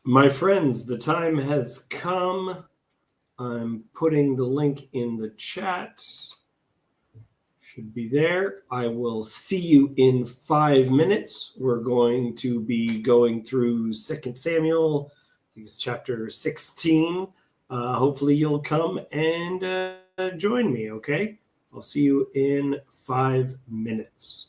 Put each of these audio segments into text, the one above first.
My friends, the time has come. I'm putting the link in the chat. Should be there. I will see you in 5 minutes. We're going to be going through 2 Samuel, it's chapter 16. Hopefully you'll come and join me, okay? I'll see you in 5 minutes.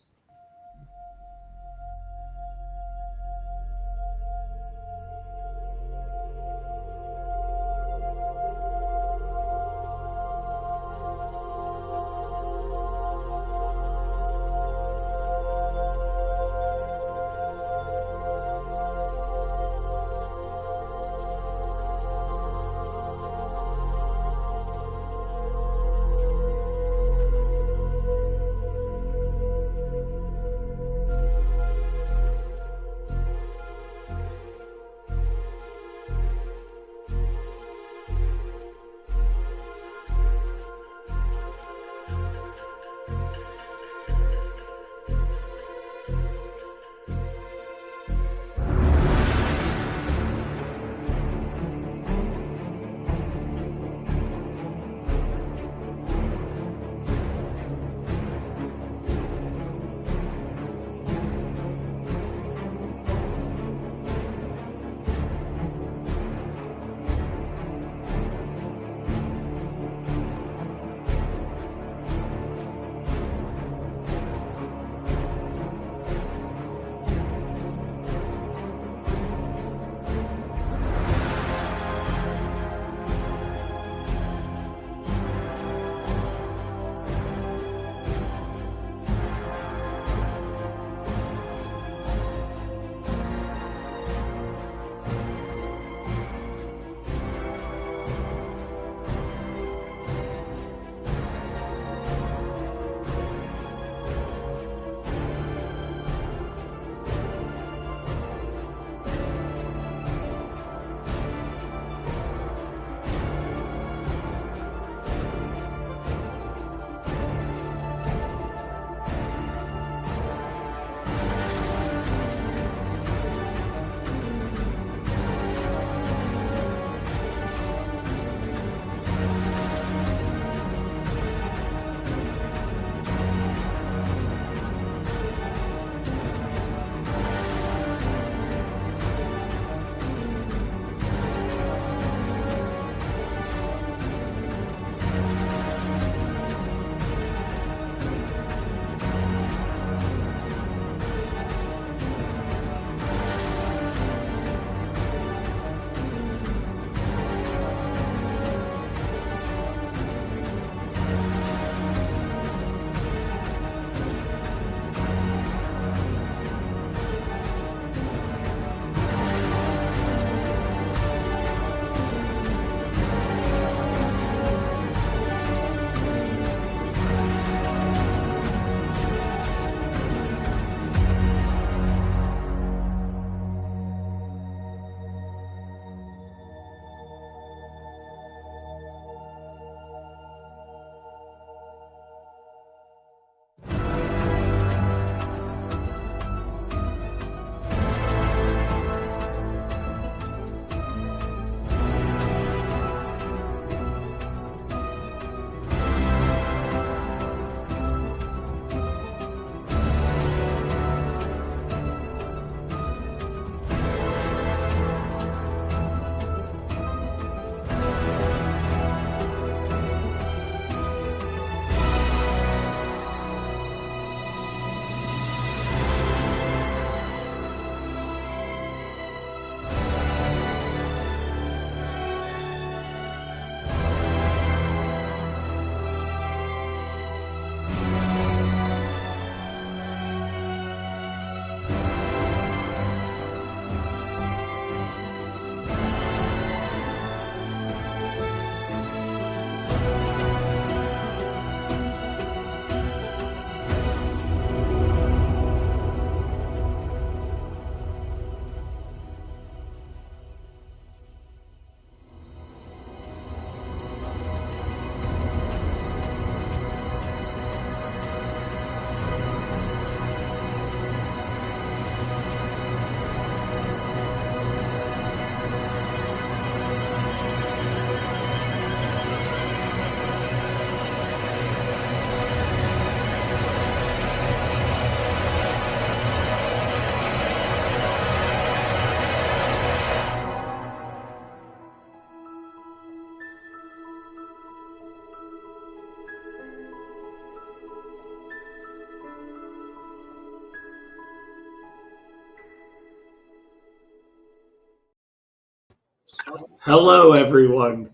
Hello, everyone.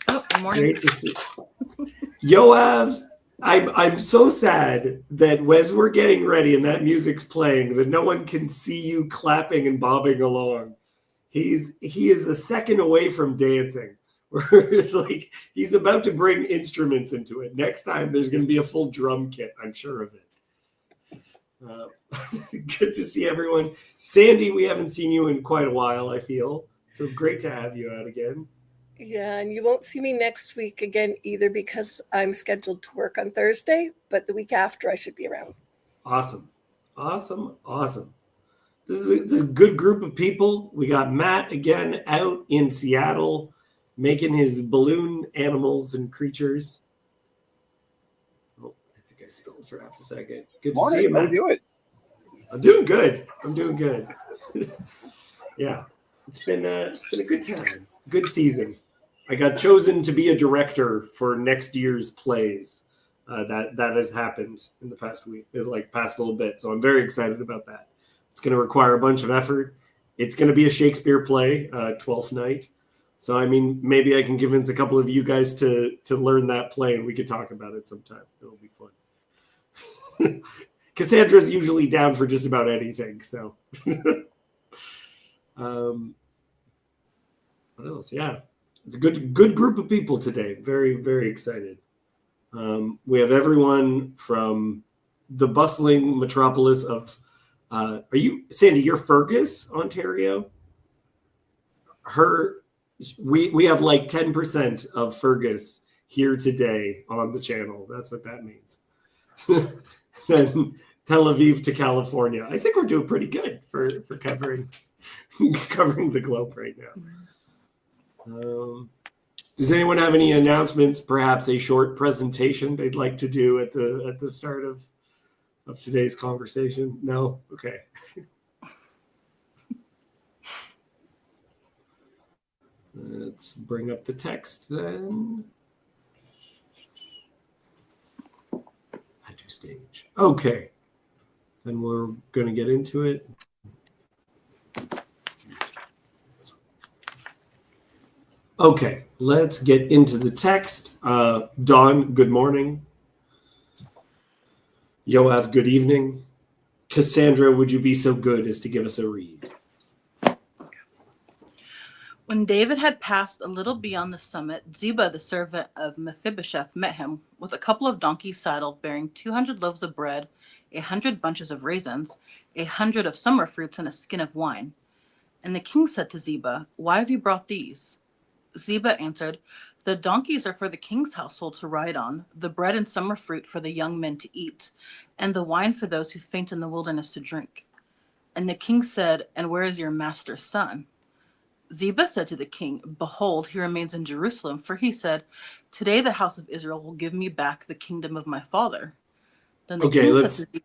Oh, good morning. Great to see Yoav. I'm so sad that as we're getting ready and that music's playing, that no one can see you clapping and bobbing along. He is a second away from dancing. Like he's about to bring instruments into it. Next time, there's going to be a full drum kit. I'm sure of it. Good to see everyone. Sandy, we haven't seen you in quite a while, I feel. So great to have you out again. Yeah, and you won't see me next week again either because I'm scheduled to work on Thursday, but the week after I should be around. Awesome. This is a good group of people. We got Matt again out in Seattle making his balloon animals and creatures. Oh, I think I stole for half a second. Good to see you, Matt. How you doing? I'm doing good. Yeah, it's been a good time. Good season. I got chosen to be a director for next year's plays. That has happened in the past week, past little bit. So I'm very excited about that. It's going to require a bunch of effort. It's going to be a Shakespeare play, 12th night. So, I mean, maybe I can convince a couple of you guys to learn that play and we could talk about it sometime. It'll be fun. Cassandra's usually down for just about anything. So, what else? Yeah. It's a good group of people today. Very, very excited. We have everyone from the bustling metropolis of, Sandy, you're Fergus, Ontario? We have like 10% of Fergus here today on the channel. That's what that means. Then Tel Aviv to California. I think we're doing pretty good for covering the globe right now. Does anyone have any announcements? Perhaps a short presentation they'd like to do at the start of today's conversation? No? Okay. Let's bring up the text then. Add to stage. Okay. Then we're going to get into it. Okay, let's get into the text. Dawn, good morning. Yoav, good evening. Cassandra, would you be so good as to give us a read? When David had passed a little beyond the summit, Ziba, the servant of Mephibosheth, met him with a couple of donkeys saddled, bearing 200 loaves of bread, 100 bunches of raisins, 100 of summer fruits, and a skin of wine. And the king said to Ziba, "Why have you brought these?" Ziba answered, "The donkeys are for the king's household to ride on, the bread and summer fruit for the young men to eat, and the wine for those who faint in the wilderness to drink." And the king said, "And where is your master's son?" Ziba said to the king, "Behold, he remains in Jerusalem, for he said, 'Today the house of Israel will give me back the kingdom of my father.'" Then the king said to Ziba,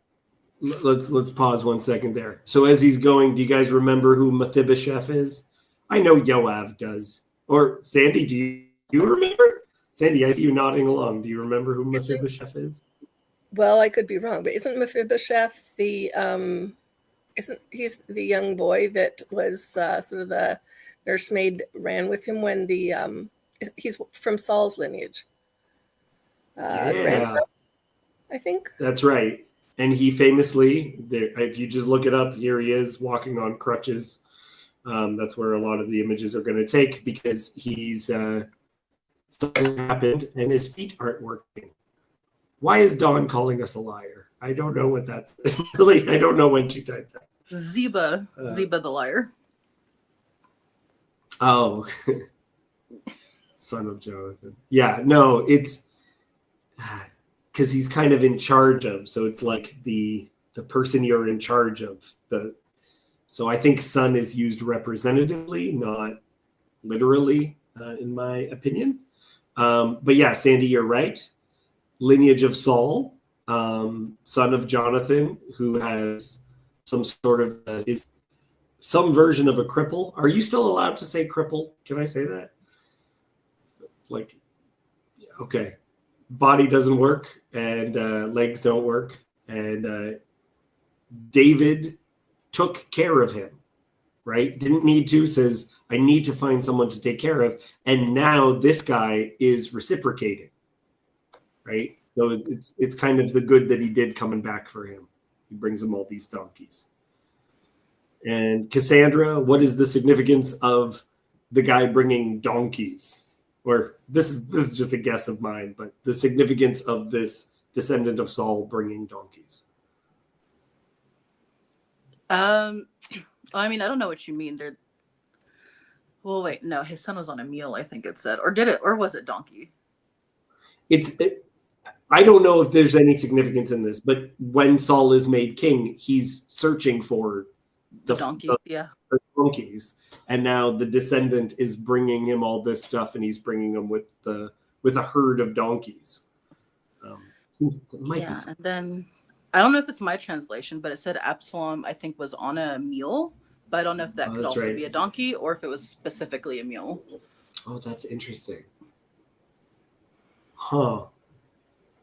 let's pause 1 second there. So as he's going, do you guys remember who Mephibosheth is? I know Yoav does. Or Sandy, do you remember? Sandy, I see you nodding along. Do you remember who Mephibosheth is? Well, I could be wrong, but isn't Mephibosheth he's the young boy that was sort of the nursemaid ran with him when he's from Saul's lineage. Grandson, I think. That's right. And he famously, if you just look it up, here he is walking on crutches. That's where a lot of the images are going to take because he's something happened and his feet aren't working. Why is Dawn calling us a liar? I don't know what that's really. I don't know when she typed that. Ziba the liar. Oh, son of Jonathan. Yeah, no, it's because he's kind of in charge of. So it's like the person you're in charge of. So I think son is used representatively, not literally, in my opinion. But yeah, Sandy, you're right. Lineage of Saul, son of Jonathan, who has some sort of is some version of a cripple. Are you still allowed to say cripple? Can I say that? Like, okay. Body doesn't work and legs don't work. And David took care of him. right? Didn't need to, says, I need to find someone to take care of. And now this guy is reciprocating, right? So it's kind of the good that he did coming back for him. He brings him all these donkeys. And Cassandra, what is the significance of the guy bringing donkeys? Or this is just a guess of mine, but the significance of this descendant of Saul bringing donkeys. I mean, I don't know what you mean. Well, wait, no, his son was on a mule, I think it said. Or was it donkey? I don't know if there's any significance in this, but when Saul is made king, he's searching for the donkey, the donkeys, and now the descendant is bringing him all this stuff, and he's bringing them with a herd of donkeys. And then I don't know if it's my translation, but it said Absalom, I think, was on a mule, but I don't know if that could also be a donkey or if it was specifically a mule. Oh, that's interesting. Huh.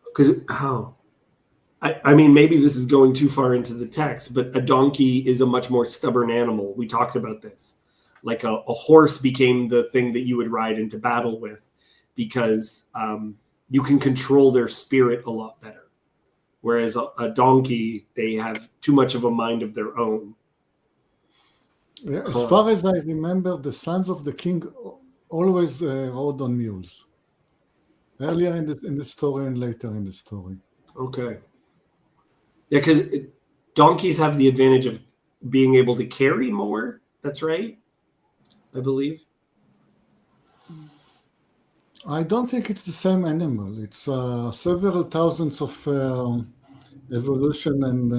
Because I mean, maybe this is going too far into the text, but a donkey is a much more stubborn animal. We talked about this. Like a horse became the thing that you would ride into battle with because you can control their spirit a lot better. Whereas a donkey, they have too much of a mind of their own. Yeah, as far as I remember, the sons of the king always rode on mules. Earlier in the story and later in the story. Okay. Yeah, because donkeys have the advantage of being able to carry more. That's right, I believe. I don't think it's the same animal. It's several thousands of evolution and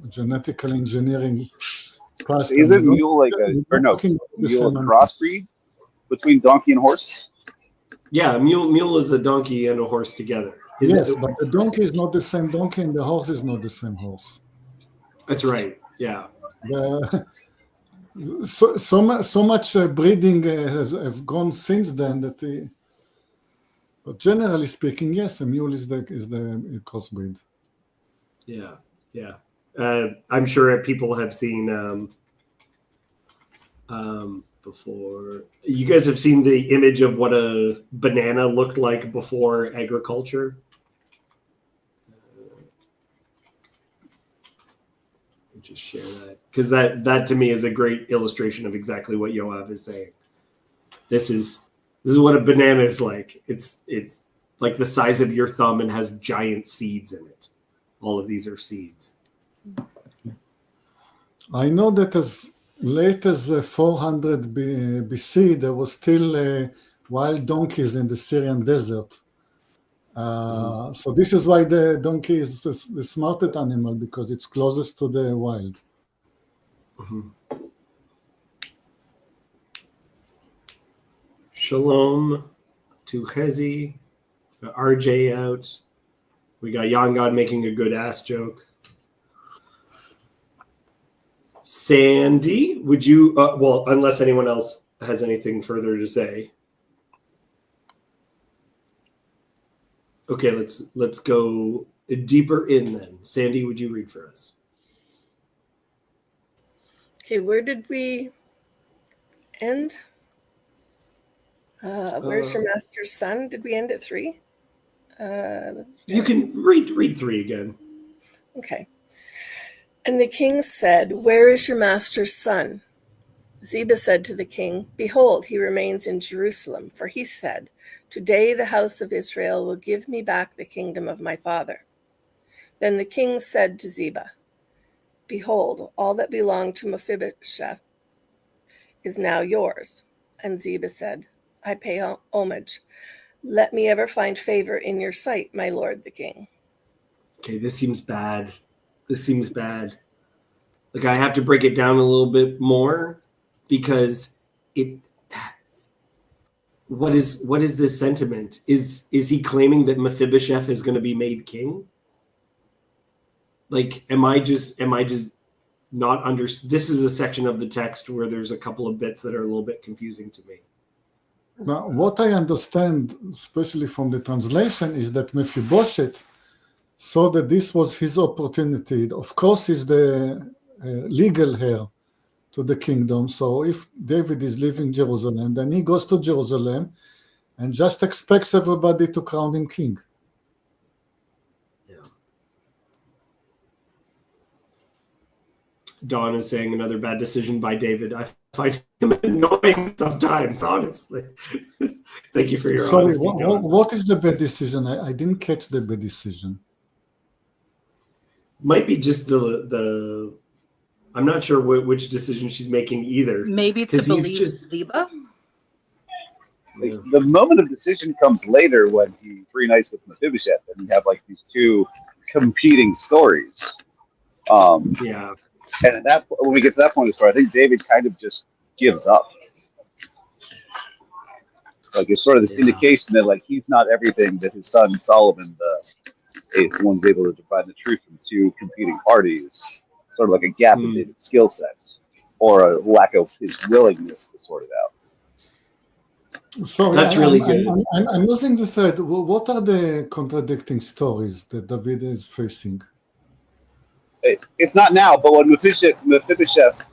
genetical engineering. So isn't mule like mule a crossbreed between donkey and horse? Yeah, mule is a donkey and a horse together. Yes, but the donkey is not the same donkey and the horse is not the same horse. That's right, yeah. So much breeding have gone since then that but generally speaking, yes, a mule is the crossbreed. Yeah. I'm sure people have seen before. You guys have seen the image of what a banana looked like before agriculture? Just share that because that to me is a great illustration of exactly what Yoav is saying. This is what a banana is like. It's like the size of your thumb and has giant seeds in it. All of these are seeds. I know that as late as 400 BC, there was still wild donkeys in the Syrian desert. So this is why the donkey is the smartest animal, because it's closest to the wild. Mm-hmm. Shalom to Chezi. Got RJ out. We got Yon God making a good ass joke. Sandy, would you, well, unless anyone else has anything further to say. Okay, let's go deeper in then. Sandy, would you read for us? Okay, where did we end? Where's your master's son? Did we end at 3? You can read 3 again. Okay. And the king said, "Where is your master's son?" Ziba said to the king, "Behold, he remains in Jerusalem, for he said, 'Today the house of Israel will give me back the kingdom of my father.'" Then the king said to Ziba, "Behold, all that belonged to Mephibosheth is now yours." And Ziba said, "I pay homage. Let me ever find favor in your sight, my lord the king." Okay, this seems bad. Like I have to break it down a little bit more because what is this sentiment? Is he claiming that Mephibosheth is going to be made king? Like, am I just not under? This is a section of the text where there's a couple of bits that are a little bit confusing to me. Now, what I understand, especially from the translation, is that Mephibosheth saw that this was his opportunity. Of course, he's the legal heir, to the kingdom. So if David is leaving Jerusalem, then he goes to Jerusalem and just expects everybody to crown him king. Yeah. Dawn is saying another bad decision by David. I find him annoying sometimes, honestly. Thank you for your Sorry, honesty, Dawn. what is the bad decision? I didn't catch the bad decision. Might be just the I'm not sure which decision she's making either. Maybe to believe Ziba? Yeah. The moment of decision comes later when he reunites with Mephibosheth, and you have like these two competing stories. Yeah. And at that, when we get to that point of the story, I think David kind of just gives up. Like it's sort of this indication that like he's not everything that his son Solomon, the eighth one's able to divide the truth from two competing parties. Sort of like a gap in David's skill sets, or a lack of his willingness to sort it out. So that's really good. I'm losing the thread. What are the contradicting stories that David is facing? It's not now, but when Mephibosheth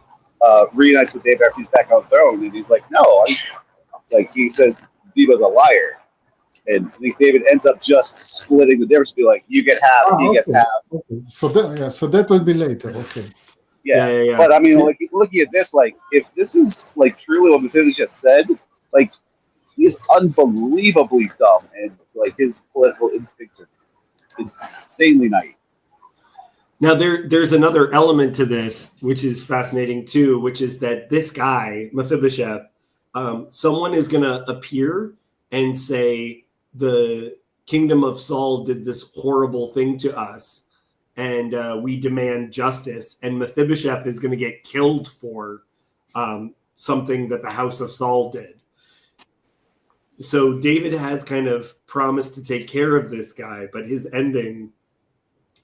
reunites with David after he's back on the throne, and he's like, no, like he says Ziba's a liar. And I think David ends up just splitting the difference, be like, you get half, he gets half. Okay. So that will be later. Okay. Yeah. But I mean, like looking at this, like if this is like truly what Mephibosheth said, like he's unbelievably dumb, and like his political instincts are insanely naive. Now there's another element to this, which is fascinating too, which is that this guy, Mephibosheth, someone is going to appear and say, the kingdom of Saul did this horrible thing to us, and we demand justice. And Mephibosheth is going to get killed for something that the house of Saul did. So David has kind of promised to take care of this guy, but his ending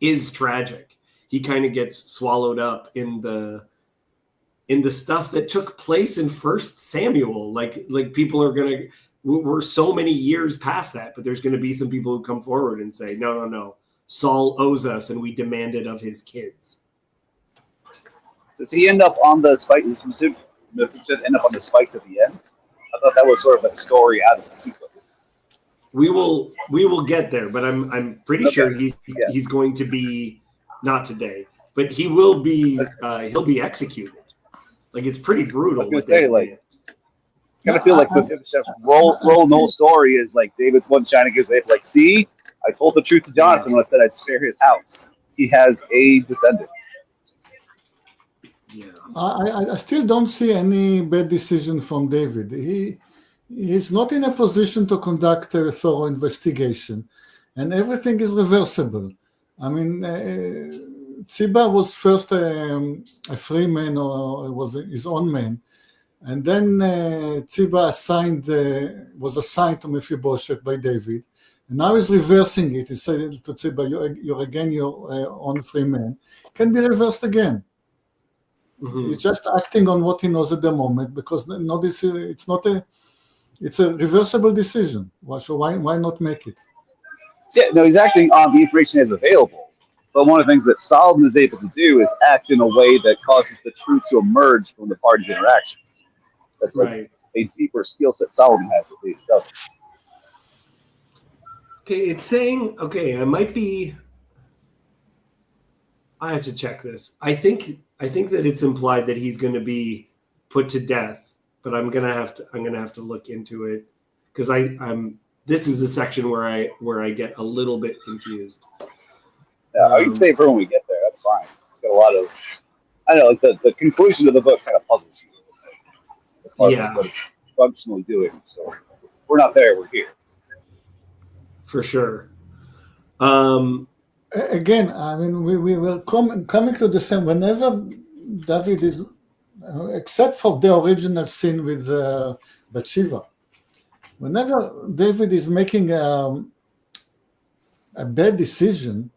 is tragic. He kind of gets swallowed up in the stuff that took place in 1 Samuel. Like people are going to, we're so many years past that, but there's going to be some people who come forward and say, no, Saul owes us and we demand it of his kids. Does he end up on the spike? Does Mephibosheth end up on the spikes at the end? I thought that was sort of like a story out of the sequence. We will get there, but I'm pretty sure he's going to be, not today, but he will be he'll be executed. Like it's pretty brutal. I was gonna say, like, I kind of feel like Mephibosheth's roll no story is like David's one shining gives David, like, see, I told the truth to Jonathan when I said I'd spare his house. He has a descendant. Yeah. I still don't see any bad decision from David. He's not in a position to conduct a thorough investigation, and everything is reversible. I mean, Ziba was first a free man, or was his own man, and then Ziba was assigned to Mephibosheth by David, and now he's reversing it. He said to Ziba, "You're again your own free man." Can be reversed again. Mm-hmm. He's just acting on what he knows at the moment, because it's a reversible decision. Why not make it? Yeah, no, he's acting on the information as available. But one of the things that Solomon is able to do is act in a way that causes the truth to emerge from the parties' interactions. That's like a deeper skill set Solomon has that David doesn't. Okay, it's saying, I have to check this. I think that it's implied that he's going to be put to death, but I'm gonna have to look into it, because this is a section where I get a little bit confused. Yeah, I can say for when we get there. That's fine. Got a lot of, I don't know, like the conclusion of the book kind of puzzles you as far as like what it's functionally doing. So we're not there. We're here. For sure. Again, I mean, we will coming to the same. Whenever David is, except for the original scene with Bathsheba, whenever David is making a bad decision,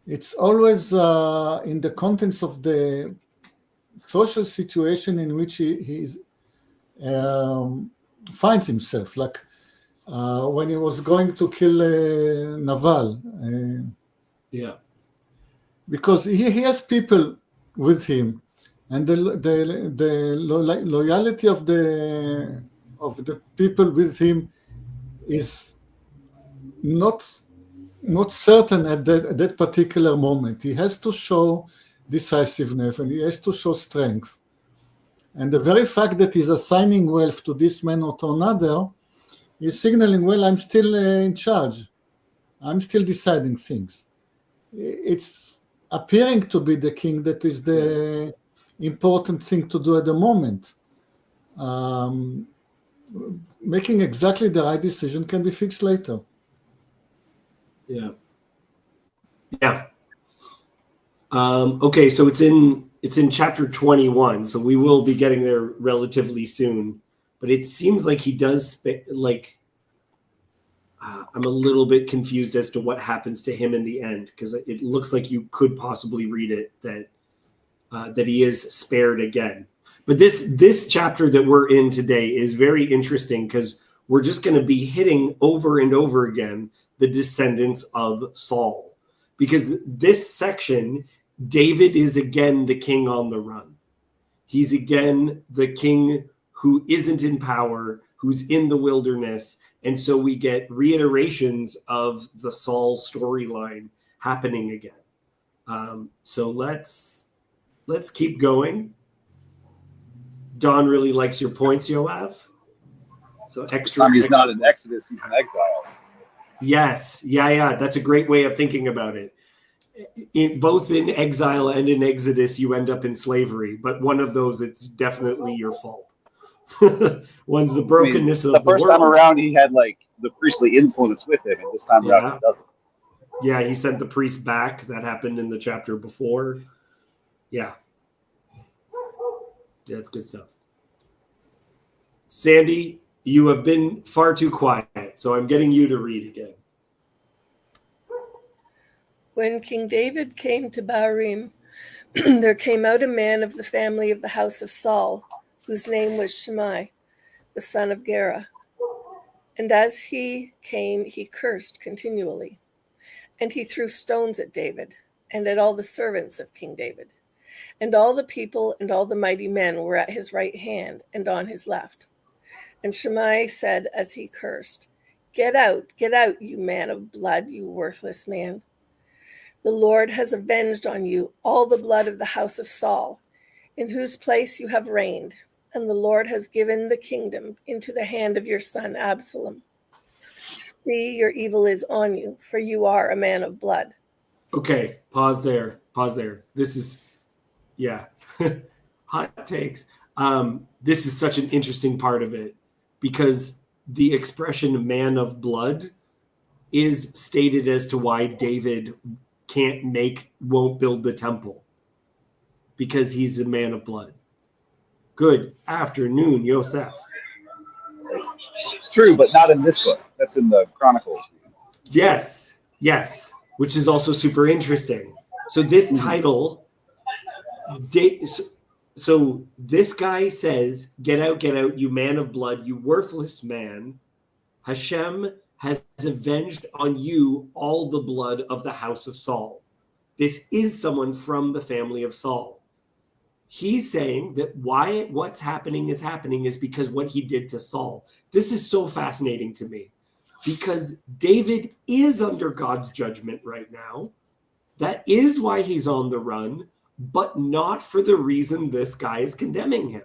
it's always in the context of the social situation in which he finds himself. Like when he was going to kill Naval. Because he has people with him, and the loyalty of the people with him is not certain at that particular moment. He has to show decisiveness and he has to show strength. And the very fact that he's assigning wealth to this man or to another is signaling, well, I'm still in charge. I'm still deciding things. It's appearing to be the king that is the important thing to do at the moment. Making exactly the right decision can be fixed later. Yeah. Okay, so it's in chapter 21, so we will be getting there relatively soon. But it seems like he does I'm a little bit confused as to what happens to him in the end, because it looks like you could possibly read it that he is spared again. But this chapter that we're in today is very interesting because we're just going to be hitting over and over again the descendants of Saul. Because this section, David is again the king on the run. He's again the king who isn't in power, who's in the wilderness. And so we get reiterations of the Saul storyline happening again. So let's keep going. Don really likes your points, Yoav. So extra. He's not in Exodus, he's in exile. Yes. Yeah. That's a great way of thinking about it. Both in exile and in Exodus, you end up in slavery. But one of those, it's definitely your fault. One's the brokenness of the world. The first time around, he had like the priestly influence with him, and this time around, he doesn't. Yeah, he sent the priest back. That happened in the chapter before. Yeah, it's good stuff. Sandy, you have been far too quiet, so I'm getting you to read again. When King David came to Bahurim, there came out a man of the family of the house of Saul, whose name was Shimei, the son of Gera. And as he came, he cursed continually. And he threw stones at David, and at all the servants of King David. And all the people and all the mighty men were at his right hand and on his left. And Shimei said as he cursed, get out, you man of blood, you worthless man. The Lord has avenged on you all the blood of the house of Saul, in whose place you have reigned, and the Lord has given the kingdom into the hand of your son Absalom. See, your evil is on you, for you are a man of blood. Okay, pause there. This is, hot takes. This is such an interesting part of it, because the expression man of blood is stated as to why David won't build the temple, because he's a man of blood. Good afternoon, Yosef. It's true, but not in this book. That's in the Chronicles. Yes, which is also super interesting. So this title, so this guy says, get out, you man of blood, you worthless man. Hashem has avenged on you all the blood of the house of Saul. This is someone from the family of Saul. He's saying that what's happening is because what he did to Saul. This is so fascinating to me, because David is under God's judgment right now. That is why he's on the run, but not for the reason this guy is condemning him.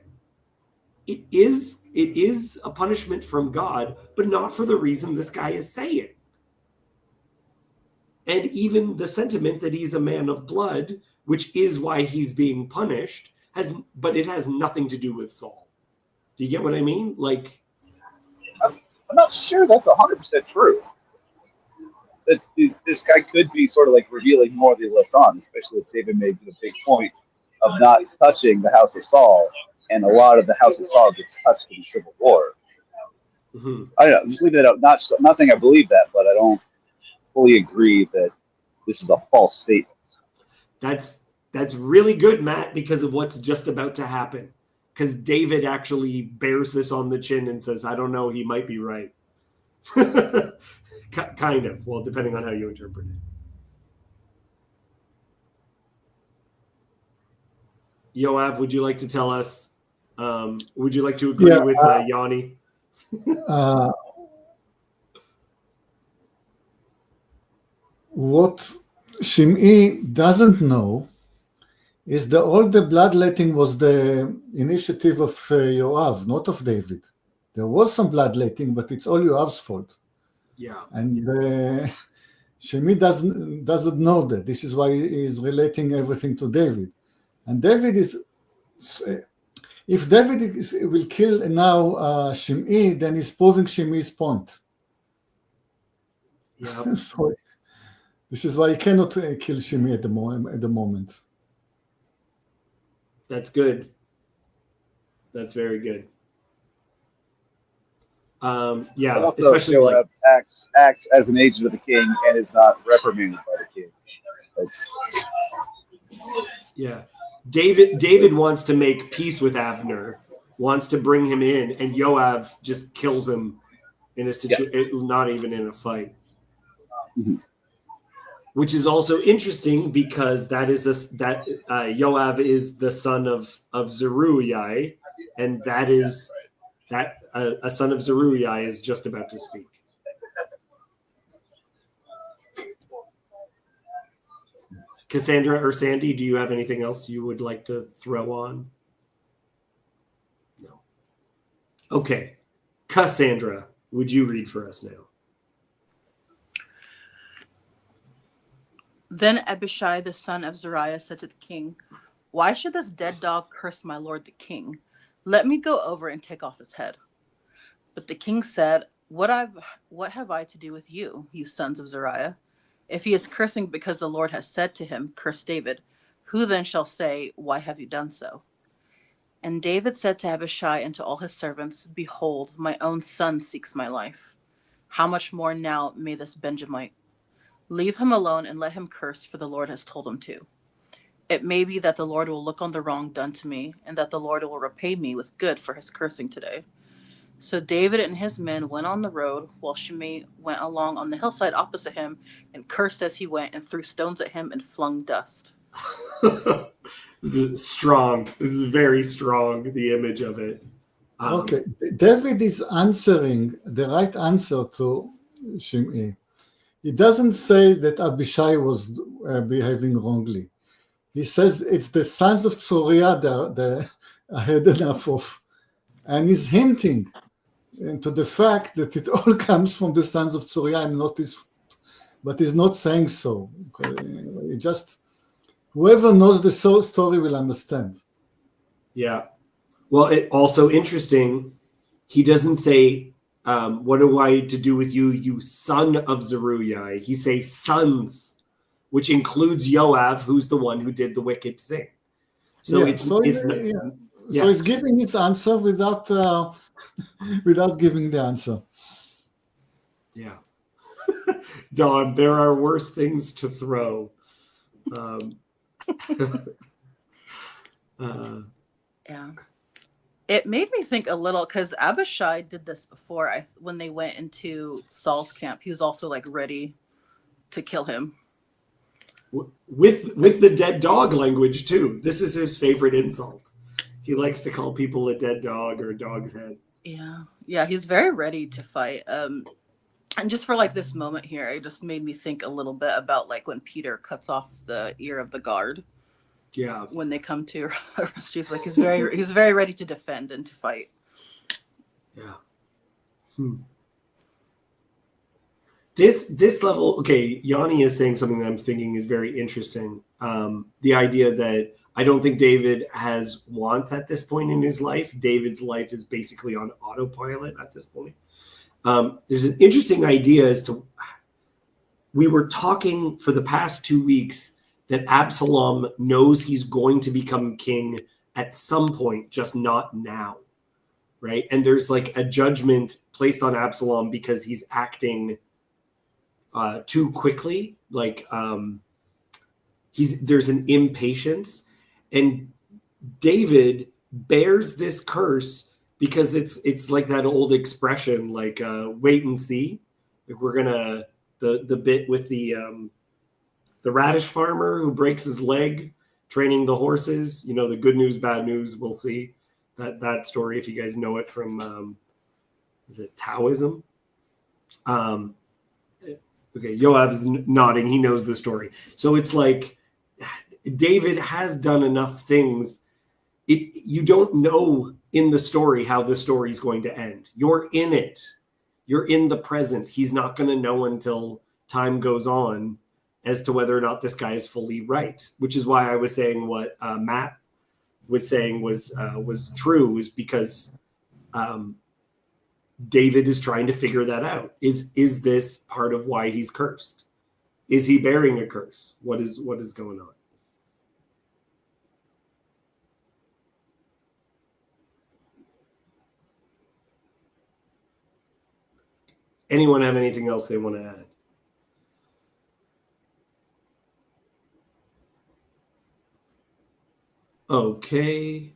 It is a punishment from God, but not for the reason this guy is saying. And even the sentiment that he's a man of blood, which is why he's being punished, but it has nothing to do with Saul. Do you get what I mean? Like, I'm not sure that's 100% true. That this guy could be sort of like revealing more of the Lasan, especially if David made the big point of not touching the house of Saul, and a lot of the house of Saul gets touched in the civil war. mm-hmm. I don't know, just leave that out. Not saying I believe that, but I don't fully agree that this is a false statement. That's really good, Matt, because of what's just about to happen. Because David actually bears this on the chin and says, I don't know, he might be right. Kind of. Well, depending on how you interpret it. Yoav, would you like to tell us? Would you like to agree with Yanni? What Shimei doesn't know is that all the bloodletting was the initiative of Yoav, not of David. There was some bloodletting, but it's all Yoav's fault. Yeah. And Shimei doesn't know that. This is why he is relating everything to David. And David is, if David will kill now Shimei, then he's proving Shimei's point. Yeah. So this is why he cannot kill Shimei at the moment. That's good. That's very good. Yeah, But also, especially Joab acts as an agent of the king and is not reprimanded by the king. That's yeah. David wants to make peace with Abner, wants to bring him in, and Yoav just kills him in a situation, not even in a fight. Mm-hmm. Which is also interesting because Yoav is the son of Zeruiah, and a son of Zeruiah is just about to speak. Cassandra or Sandy, do you have anything else you would like to throw on? No. Okay. Cassandra, would you read for us now? Then Abishai, the son of Zeruiah, said to the king, "Why should this dead dog curse my lord the king? Let me go over and take off his head." But the king said, What have I to do with you, you sons of Zeruiah? If he is cursing because the Lord has said to him, Curse David, who then shall say, Why have you done so? And David said to Abishai and to all his servants, Behold, my own son seeks my life. How much more now may this Benjamite? Leave him alone and let him curse, for the Lord has told him to. It may be that the Lord will look on the wrong done to me, and that the Lord will repay me with good for his cursing today. So David and his men went on the road, while Shimei went along on the hillside opposite him, and cursed as he went, and threw stones at him and flung dust. This is strong. This is very strong, the image of it. Okay, David is answering the right answer to Shimei. He doesn't say that Abishai was behaving wrongly. He says it's the sons of Tzuriah that I had enough of. And he's hinting into the fact that it all comes from the sons of Tzuriah and not his, but he's not saying so. He just, whoever knows the story will understand. Yeah. Well, it also interesting, he doesn't say, what do I to do with you, you son of Zeruiah? He says sons, which includes Yoav, who's the one who did the wicked thing. So So it's giving its answer without without giving the answer. Yeah. Don, there are worse things to throw. Yeah. It made me think a little, because Abishai did this before. When they went into Saul's camp, he was also like ready to kill him. With the dead dog language too. This is his favorite insult. He likes to call people a dead dog or a dog's head. Yeah, he's very ready to fight. And just for like this moment here, it just made me think a little bit about like when Peter cuts off the ear of the guard. Yeah. When they come to arrest you, like he's very ready to defend and to fight. Yeah. This level, okay, Yanni is saying something that I'm thinking is very interesting. The idea that I don't think David has wants at this point in his life. David's life is basically on autopilot at this point. There's an interesting idea as to, we were talking for the past 2 weeks that Absalom knows he's going to become king at some point, just not now, right? And there's like a judgment placed on Absalom because he's acting too quickly. Like there's an impatience, and David bears this curse because it's like that old expression, like wait and see. Like we're gonna the bit with the radish farmer who breaks his leg training the horses. You know, the good news, bad news. We'll see that story if you guys know it from is it Taoism? Okay, Yoav's nodding. He knows the story. So it's like David has done enough things. You don't know in the story how the story is going to end. You're in it. You're in the present. He's not going to know until time goes on as to whether or not this guy is fully right, which is why I was saying what Matt was saying was true, is because David is trying to figure that out. Is this part of why he's cursed? Is he bearing a curse? What is going on? Anyone have anything else they want to add? Okay.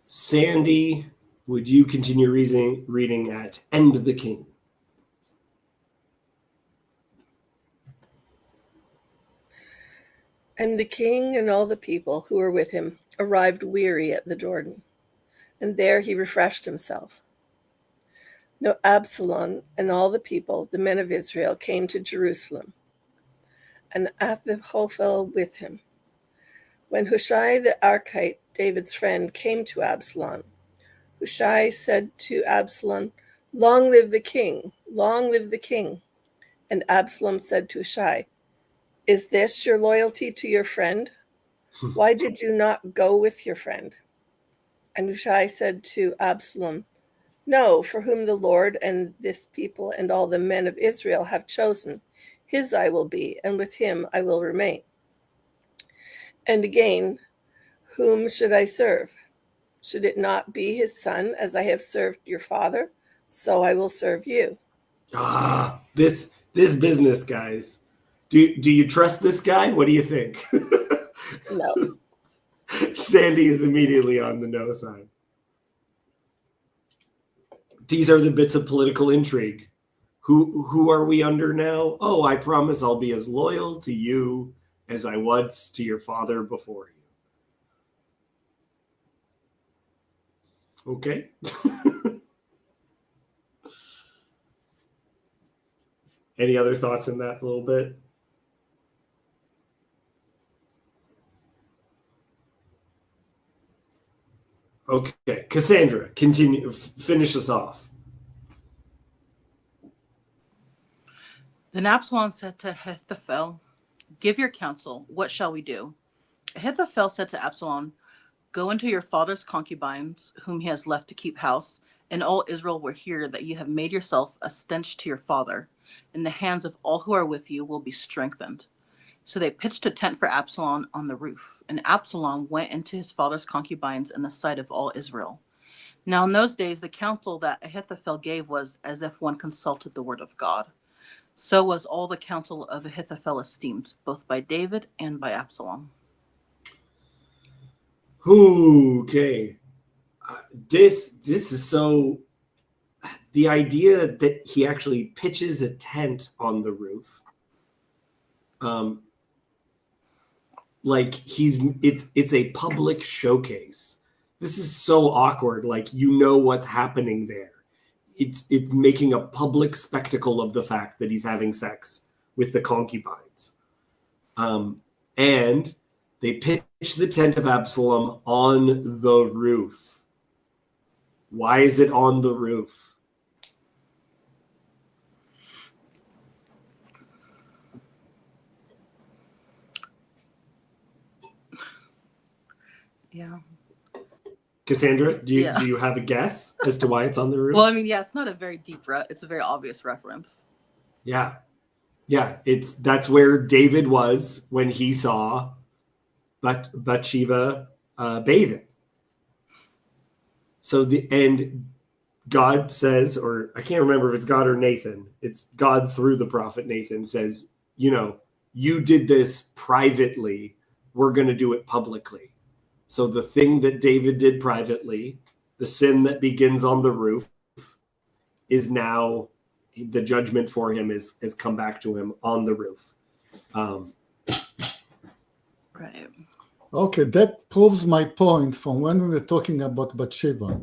Sandy, would you continue reading at End of the King? And the king and all the people who were with him arrived weary at the Jordan, and there he refreshed himself. Now Absalom and all the people, the men of Israel, came to Jerusalem, and Ahithophel with him. When Hushai the Archite, David's friend, came to Absalom, Hushai said to Absalom, "Long live the king! Long live the king!" And Absalom said to Hushai, "Is this your loyalty to your friend? Why did you not go with your friend?" And Hushai said to Absalom, "No, for whom the Lord and this people and all the men of Israel have chosen, his I will be, and with him I will remain." And again, whom should I serve? Should it not be his son, as I have served your father? So I will serve you. This business, guys. Do you trust this guy? What do you think? No. Sandy is immediately on the no side. These are the bits of political intrigue. Who are we under now? Oh, I promise I'll be as loyal to you as I was to your father before you. Okay. Any other thoughts in that little bit? Okay, Cassandra, continue. Finish us off. Then Absalom said to Ahithophel, "Give your counsel. What shall we do?" Ahithophel said to Absalom, "Go into your father's concubines, whom he has left to keep house, and all Israel will hear that you have made yourself a stench to your father, and the hands of all who are with you will be strengthened." So they pitched a tent for Absalom on the roof, and Absalom went into his father's concubines in the sight of all Israel. Now in those days the counsel that Ahithophel gave was as if one consulted the word of God. So was all the counsel of Ahithophel esteemed, both by David and by Absalom. Okay. This is so. The idea that he actually pitches a tent on the roof, like it's a public showcase. This is so awkward. Like, you know what's happening there. It's making a public spectacle of the fact that he's having sex with the concubines. And they pitch the tent of Absalom on the roof. Why is it on the roof? Yeah. Cassandra, do you have a guess as to why it's on the roof? Well, I mean, yeah, it's not a very deep it's a very obvious reference. Yeah. That's where David was when he saw Bathsheba bathing. So and God says, or I can't remember if it's God or Nathan. It's God through the prophet Nathan says, you did this privately. We're going to do it publicly. So the thing that David did privately, the sin that begins on the roof, is now the judgment for him has come back to him on the roof. Right. Okay, that proves my point from when we were talking about Bathsheba.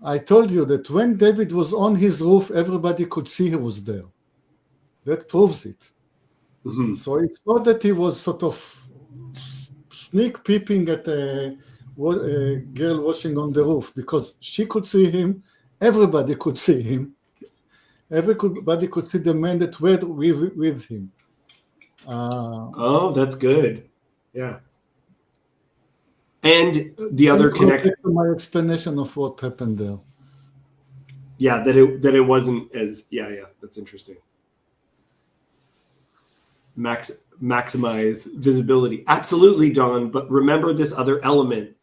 I told you that when David was on his roof, everybody could see he was there. That proves it. Mm-hmm. So it's not that he was sort of sneak peeping at a girl washing on the roof, because she could see him, everybody could see him, everybody could see the man that were with him. Oh, that's good. Yeah. And the other connect to my explanation of what happened there. Yeah, that it wasn't as that's interesting. Maximize visibility. Absolutely, Don, but remember this other element.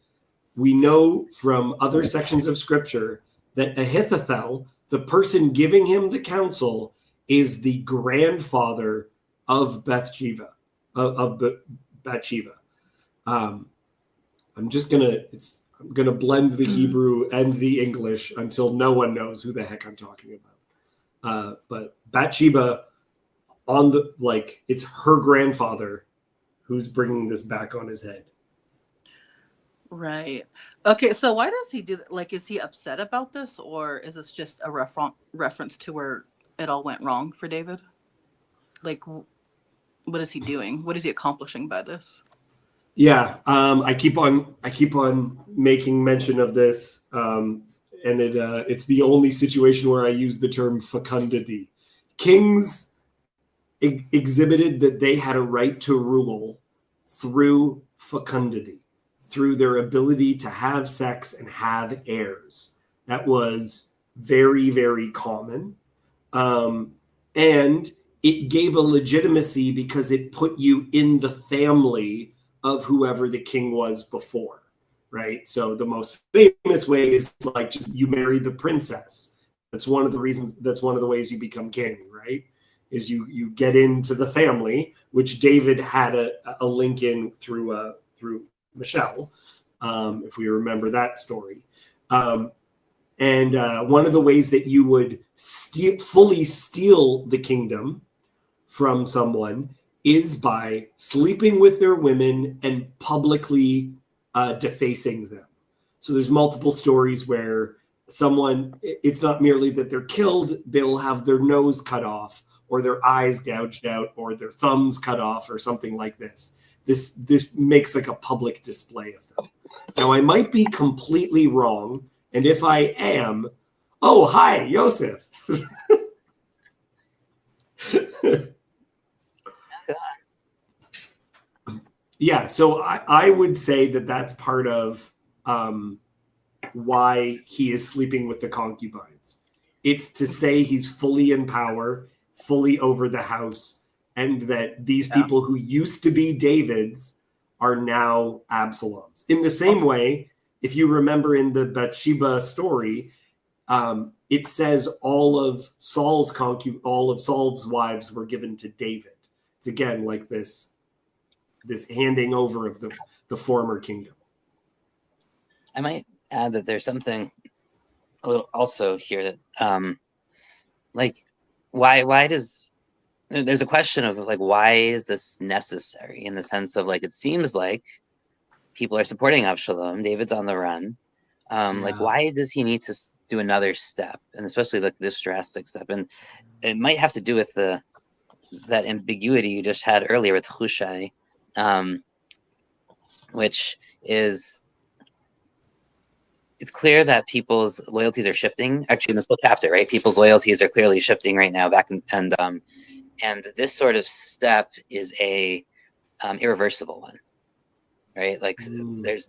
We know from other sections of scripture that Ahithophel, the person giving him the counsel, is the grandfather of Bathsheba. Bathsheba. I'm gonna blend the Hebrew and the English until no one knows who the heck I'm talking about. But Bathsheba, it's her grandfather who's bringing this back on his head. Right. Okay, so why does he do that? Like, is he upset about this, or is this just a reference to where it all went wrong for David? Like, what is he doing? What is he accomplishing by this? Yeah, I keep on making mention of this, and it's the only situation where I use the term fecundity. Kings exhibited that they had a right to rule through fecundity, through their ability to have sex and have heirs. That was very, very common. And it gave a legitimacy because it put you in the family of whoever the king was before, right? So the most famous way is like just you marry the princess. That's one of the reasons, that's one of the ways you become king, right? Is you get into the family, which David had a link in through Michelle, if we remember that story. And one of the ways that you would fully steal the kingdom from someone is by sleeping with their women and publicly defacing them. So there's multiple stories where it's not merely that they're killed, they'll have their nose cut off or their eyes gouged out or their thumbs cut off or something like this. This makes like a public display of them. Now, I might be completely wrong, and if I am, oh, hi, Yosef. Yeah, so I would say that that's part of why he is sleeping with the concubines. It's to say he's fully in power, fully over the house, and that these people who used to be David's are now Absalom's. In the same way, if you remember in the Bathsheba story, it says all of Saul's wives were given to David. It's again like this handing over of the former kingdom. I might add that there's something a little also here that why does there's a question of like, why is this necessary, in the sense of like, it seems like people are supporting Absalom, David's on the run. Like, why does he need to do another step, and especially like this drastic step? And it might have to do with that ambiguity you just had earlier with Hushai, which is, it's clear that people's loyalties are shifting. Actually, in this whole chapter, right? People's loyalties are clearly shifting right now. And this sort of step is a irreversible one, right? Like there's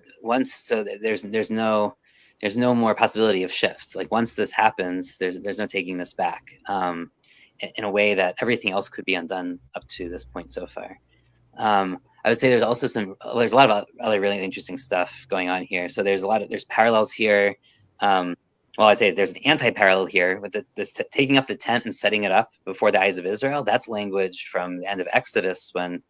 no more possibility of shifts. Like once this happens, there's no taking this back. In a way that everything else could be undone up to this point so far. I would say there's a lot of other really interesting stuff going on here. So there's parallels here. Well, I'd say there's an anti-parallel here with this taking up the tent and setting it up before the eyes of Israel. That's language from the end of Exodus when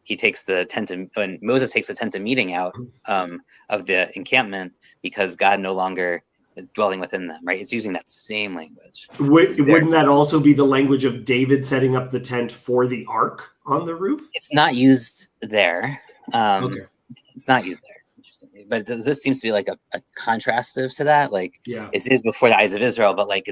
when Moses takes the tent of meeting out of the encampment, because God no longer is dwelling within them, right? It's using that same language. Wouldn't that also be the language of David setting up the tent for the ark on the roof? It's not used there, Okay. it's not used there, interestingly. But this seems to be like a contrastive to that. Like Yeah. it is before the eyes of Israel, but like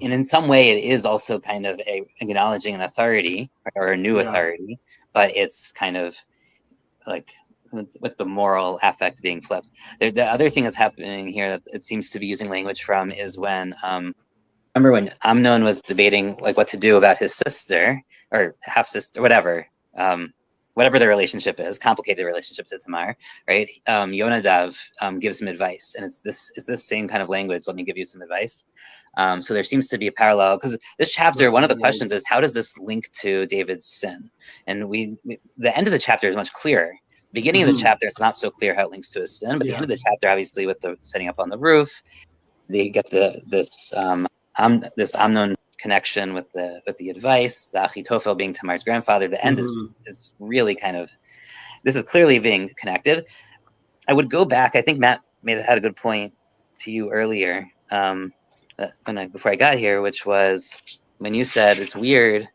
in some way, it is also kind of acknowledging an authority or a new authority, but it's kind of like with the moral affect being flipped. The other thing that's happening here that it seems to be using language from is when remember when Amnon was debating like what to do about his sister or half sister, whatever their relationship is, complicated relationship to Tamar, right? Yonadav gives him advice, and it's this same kind of language. Let me give you some advice. So there seems to be a parallel because this chapter, one of the questions is, how does this link to David's sin? And the end of the chapter is much clearer. The beginning of the chapter, it's not so clear how it links to his sin, but the end of the chapter, obviously, with the setting up on the roof, they get this Amnon connection with the advice, the Achitophel being Tamar's grandfather. The end is really kind of, this is clearly being connected. I would go back. I think Matt had a good point to you earlier before I got here, which was when you said it's weird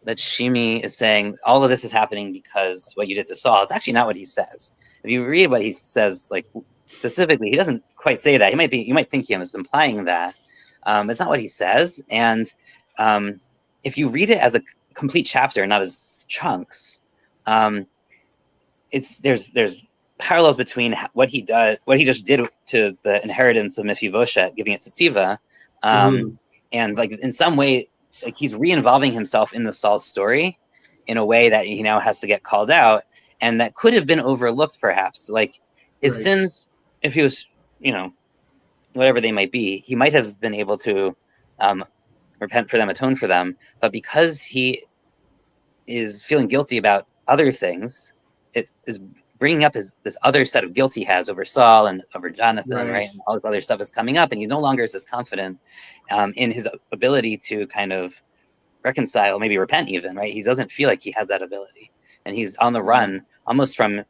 that Shimi is saying all of this is happening because what you did to Saul. It's actually not what he says. If you read what he says, like specifically, he doesn't quite say that. You might think he was implying that. It's not what he says. And if you read it as a complete chapter, not as chunks, there's parallels between what he just did to the inheritance of Mephibosheth, giving it to Tziva, and like in some way, like he's re-involving himself in the Saul's story in a way that he now has to get called out, and that could have been overlooked, perhaps. Like his sins, if he was, whatever they might be, he might have been able to repent for them, atone for them. But because he is feeling guilty about other things, it is bringing up this other set of guilt he has over Saul and over Jonathan, right? And all this other stuff is coming up, and he no longer is as confident in his ability to kind of reconcile, maybe repent even, right? He doesn't feel like he has that ability, and he's on the run almost from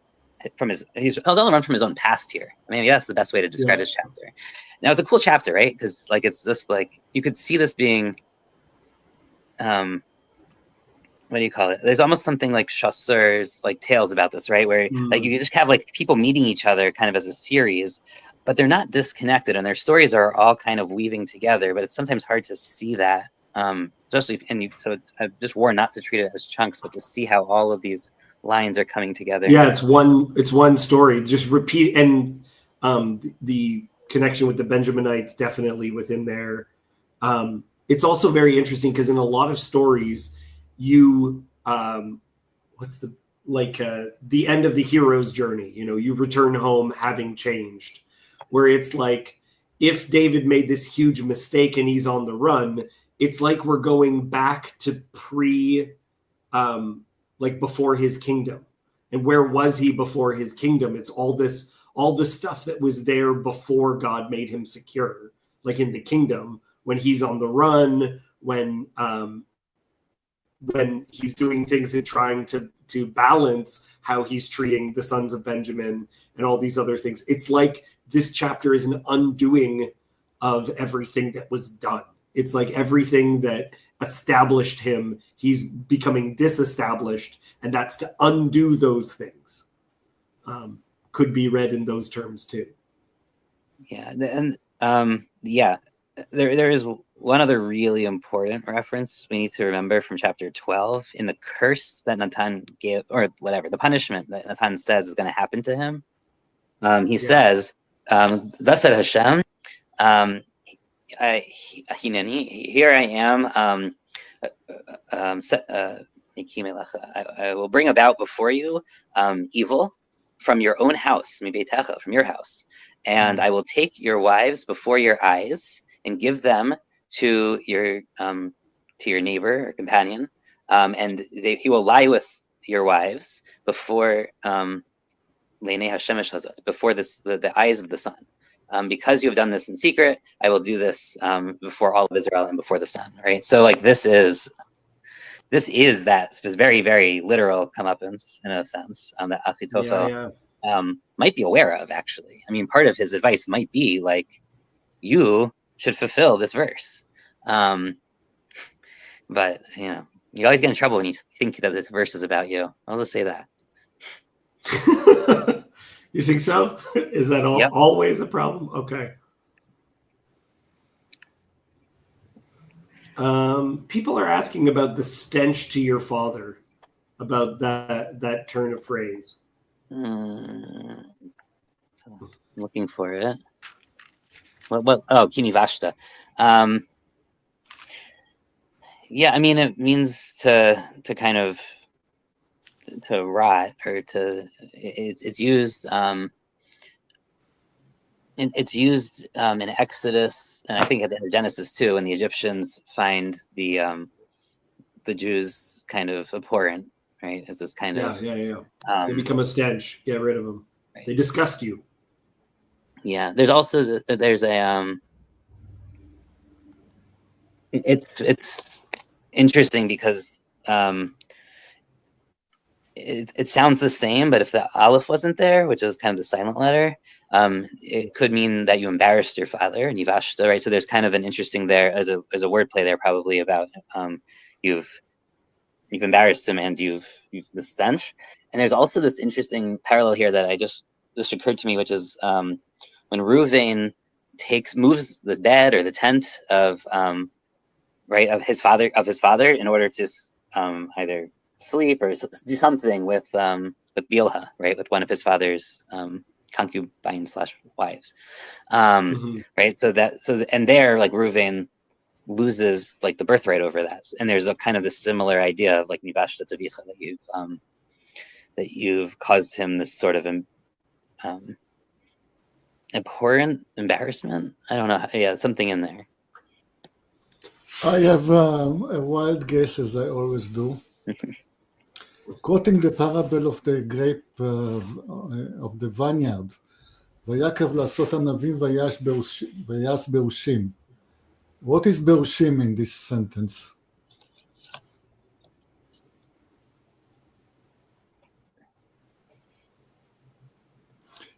his own past here. I mean, that's the best way to describe this chapter. Now, it's a cool chapter, right? Because like it's just like you could see this being what do you call it? There's almost something like Chasseur's like tales about this, right? Where like you just have like people meeting each other kind of as a series, but they're not disconnected, and their stories are all kind of weaving together. But it's sometimes hard to see that, especially so I've just warned not to treat it as chunks, but to see how all of these lines are coming together. Yeah, it's one story. Just repeat, and the connection with the Benjaminites definitely within there. It's also very interesting because in a lot of stories, you the end of the hero's journey, you return home having changed, where it's like if David made this huge mistake and he's on the run, it's like we're going back to before his kingdom. And where was he before his kingdom? It's all the stuff that was there before God made him secure, like in the kingdom, when he's on the run, when he's doing things and trying to balance how he's treating the sons of Benjamin and all these other things. It's like this chapter is an undoing of everything that was done. It's like everything that established him, he's becoming disestablished, and that's to undo those things. Could be read in those terms too. Yeah, and there is one other really important reference we need to remember from chapter 12 in the curse that Natan gave, or whatever, the punishment that Natan says is going to happen to him. He says, thus said Hashem, here I am, I will bring about before you evil from your own house, from your house, and I will take your wives before your eyes and give them to your neighbor or companion, and he will lie with your wives before before the eyes of the sun. Because you have done this in secret, I will do this before all of Israel and before the sun. Right. So like this is that very, very literal comeuppance in a sense that Achitophel might be aware of. Actually, I mean, part of his advice might be like, you should fulfill this verse. But You always get in trouble when you think that this verse is about you. I'll just say that. You think so? Is that Yep. always a problem? Okay. People are asking about the stench to your father, about that turn of phrase. I'm looking for it. What? Oh, Kini Vashta. Yeah, I mean, it means to kind of to rot, or to it's used it's used in Exodus, and I think at the end of Genesis too, when the Egyptians find the Jews kind of abhorrent, right? As this kind of They become a stench. Get rid of them. Right. They disgust you. Yeah. There's also there's a it's interesting because it sounds the same, but if the aleph wasn't there, which is kind of the silent letter, it could mean that you embarrassed your father, and yivashta, right? So there's kind of an interesting there as a wordplay there, probably about you've embarrassed him, and you've the stench. And there's also this interesting parallel here that just occurred to me, which is when Reuven moves the bed or the tent of his father in order to either sleep or do something with Bilhah, right, with one of his father's concubines / wives, right? And there, like, Reuven loses like the birthright over that, and there's a kind of this similar idea of like nivashta tavicha, that you've caused him this sort of abhorrent embarrassment. I don't know, something in there. I have a wild guess, as I always do. Quoting the parable of the grape of the vineyard, ויקב לעשות ענבים ויעש באושים. What is באושים in this sentence?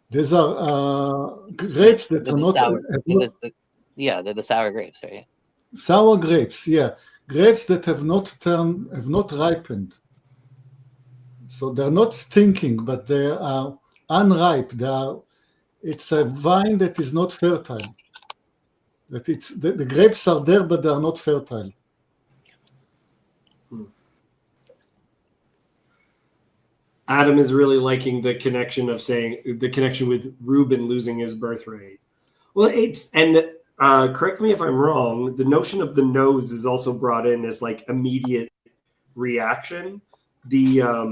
These are grapes that are not sour. They're the sour grapes, right? Sour grapes, yeah. Grapes that have not ripened. So they're not stinking, but they are unripe. It's a vine that is not fertile. That the grapes are there, but they are not fertile. Adam is really liking the connection with Reuben losing his birthright. Well, correct me if I'm wrong, the notion of the nose is also brought in as like immediate reaction. The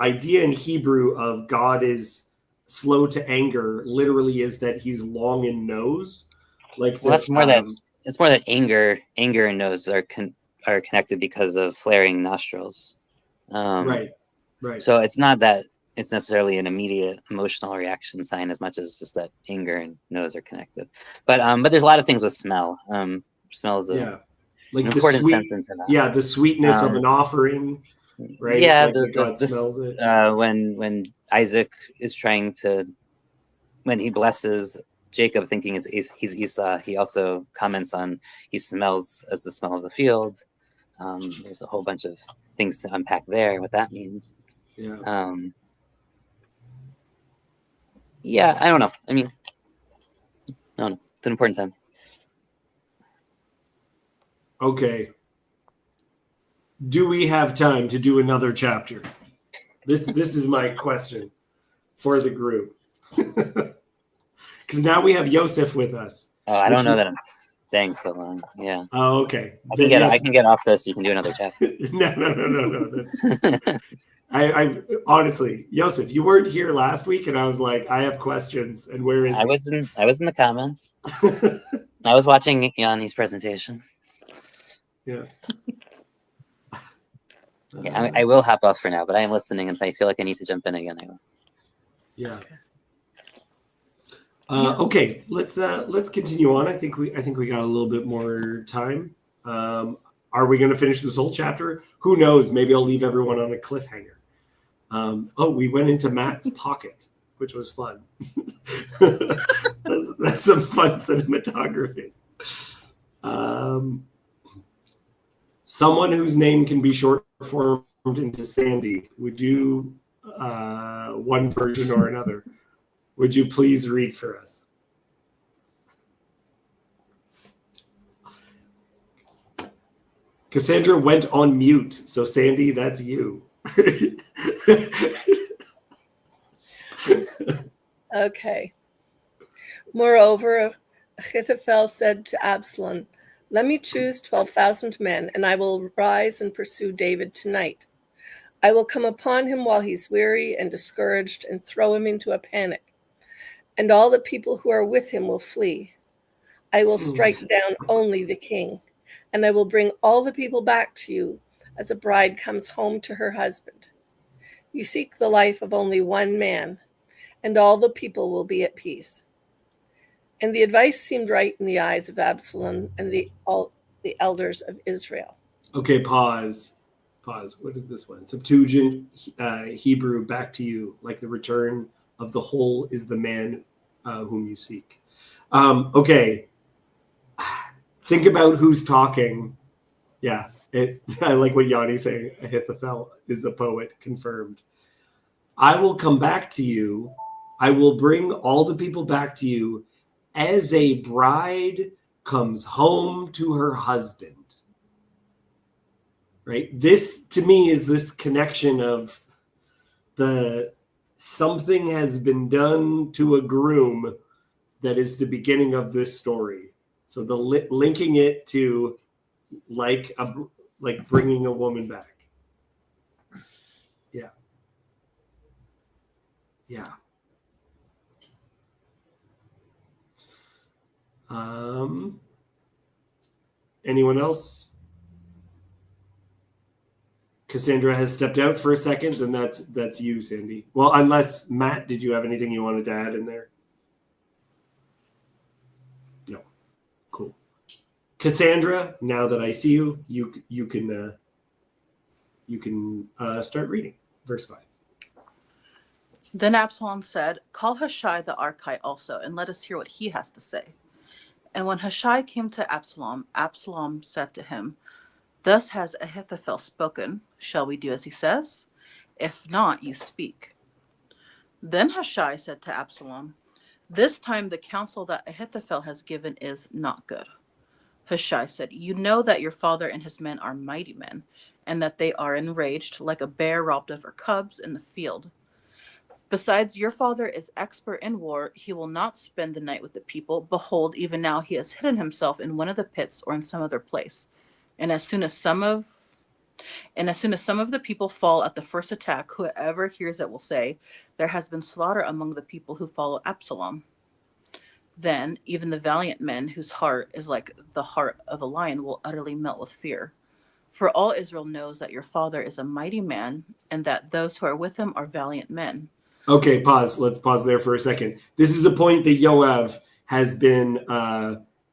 idea in Hebrew of God is slow to anger literally is that he's long in nose. It's more that anger and nose are connected because of flaring nostrils. Right. So it's not that it's necessarily an immediate emotional reaction sign as much as just that anger and nose are connected. But there's a lot of things with smell. Smell is an important sense into that. Yeah, the sweetness of an offering, right? Yeah, God smells it. When Isaac is when he blesses Jacob, thinking he's Esau, he also comments on he smells as the smell of the field. There's a whole bunch of things to unpack there, what that means. Yeah. Yeah, I don't know. I mean, no, it's an important sense. Okay. Do we have time to do another chapter? This is my question for the group. Because now we have Yosef with us. Oh, I don't know that I'm staying so long. Yeah. Oh, okay. I can get off this. You can do another chapter. No. I honestly, Yosef, you weren't here last week, and I was like, I have questions, and where is I was in the comments. I was watching Yanni's presentation. Yeah. Yeah, I will hop off for now, but I am listening, and if I feel like I need to jump in again, I will. Yeah. Okay, let's continue on. I think we got a little bit more time. Are we going to finish this whole chapter? Who knows? Maybe I'll leave everyone on a cliffhanger. We went into Matt's pocket, which was fun. that's some fun cinematography. someone whose name can be short formed into Sandy. Would you, one version or another, would you please read for us? Cassandra went on mute, so Sandy, that's you. Okay. Moreover, Ahithophel said to Absalom, "Let me choose 12,000 men, and I will rise and pursue David tonight. I will come upon him while he's weary and discouraged and throw him into a panic, and all the people who are with him will flee. I will strike down only the king, and I will bring all the people back to you as a bride comes home to her husband. You seek the life of only one man, and all the people will be at peace." And the advice seemed right in the eyes of Absalom and all the elders of Israel. Okay, pause. What is this one? Septuagint Hebrew, back to you. Like the return of the whole is the man whom you seek. Okay. Think about who's talking. Yeah, I like what Yanni's saying. Ahithophel is a poet, confirmed. I will come back to you. I will bring all the people back to you as a bride comes home to her husband. Right? This, to me, is this connection of something has been done to a groom that is the beginning of this story. So linking it to like bringing a woman back. Yeah. Yeah. Anyone else? Cassandra has stepped out for a second, then that's you, Sandy. Well, unless Matt, did you have anything you wanted to add in there? No. Cool. Cassandra, now that I see you, you can start reading verse 5. Then Absalom said, "Call Hushai the Archite also, and let us hear what he has to say." And when Hushai came to Absalom, Absalom said to him, "Thus has Ahithophel spoken. Shall we do as he says? If not, you speak." Then Hushai said to Absalom, "This time the counsel that Ahithophel has given is not good." Hushai said, "You know that your father and his men are mighty men, and that they are enraged like a bear robbed of her cubs in the field. Besides, your father is expert in war. He will not spend the night with the people. Behold, even now he has hidden himself in one of the pits or in some other place. And as soon as some of the people fall at the first attack, whoever hears it will say, 'There has been slaughter among the people who follow Absalom.' Then even the valiant men whose heart is like the heart of a lion will utterly melt with fear. For all Israel knows that your father is a mighty man, and that those who are with him are valiant men." Okay, pause. Let's pause there for a second. This is a point that Yoav has been,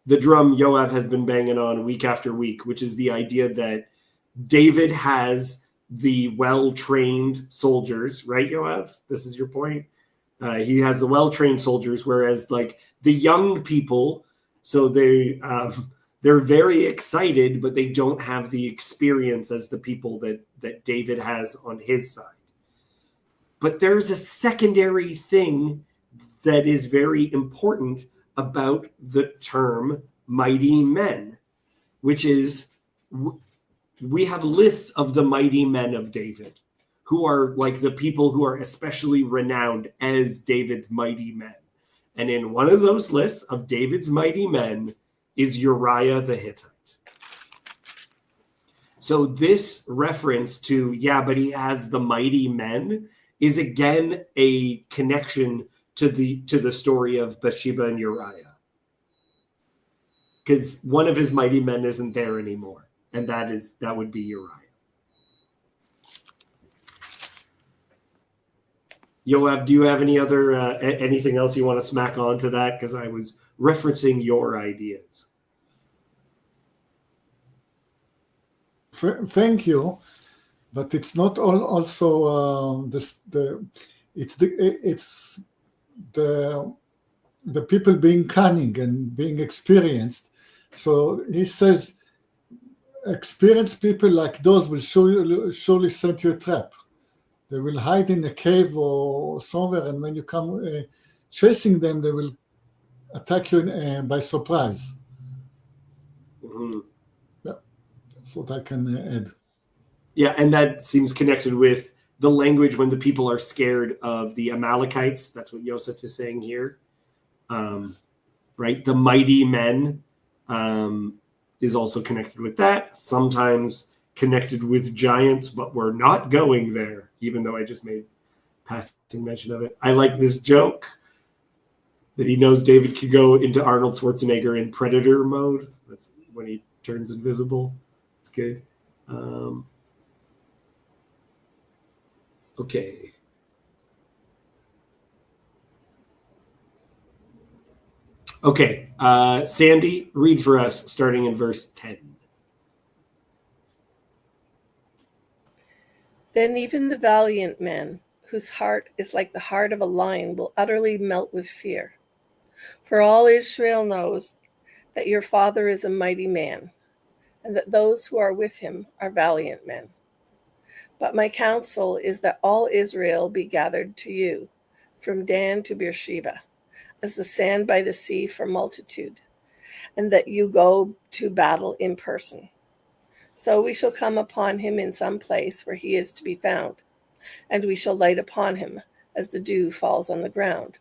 the drum Yoav has been banging on week after week, which is the idea that David has the well-trained soldiers, right, Yoav? This is your point? He has the well-trained soldiers, whereas like the young people, so they're very excited, but they don't have the experience as the people that David has on his side. But there's a secondary thing that is very important about the term mighty men, which is we have lists of the mighty men of David, who are like the people who are especially renowned as David's mighty men. And in one of those lists of David's mighty men is Uriah the Hittite. So this reference to, but he has the mighty men is again a connection to the story of Bathsheba and Uriah. Because one of his mighty men isn't there anymore, and that would be Uriah. Yoav, do you have any other anything else you want to smack onto that? Because I was referencing your ideas. Thank you, but it's not also it's the people being cunning and being experienced. So he says, experienced people like those will surely set you a trap. They will hide in a cave or somewhere, and when you come chasing them, they will attack you by surprise. Mhm. Yeah, that's what I can add. Yeah, and that seems connected with the language when the people are scared of the Amalekites. That's what Yosef is saying here. Right? The mighty men is also connected with that. Sometimes connected with giants, but we're not going there, even though I just made passing mention of it. I like this joke that he knows David could go into Arnold Schwarzenegger in Predator mode. That's when he turns invisible. It's good. Okay. Okay. Sandy, read for us starting in verse 10. Then even the valiant men, whose heart is like the heart of a lion, will utterly melt with fear. For all Israel knows that your father is a mighty man, and that those who are with him are valiant men. But my counsel is that all Israel be gathered to you, from Dan to Beersheba, as the sand by the sea for multitude, and that you go to battle in person. So we shall come upon him in some place where he is to be found, and we shall light upon him as the dew falls on the ground.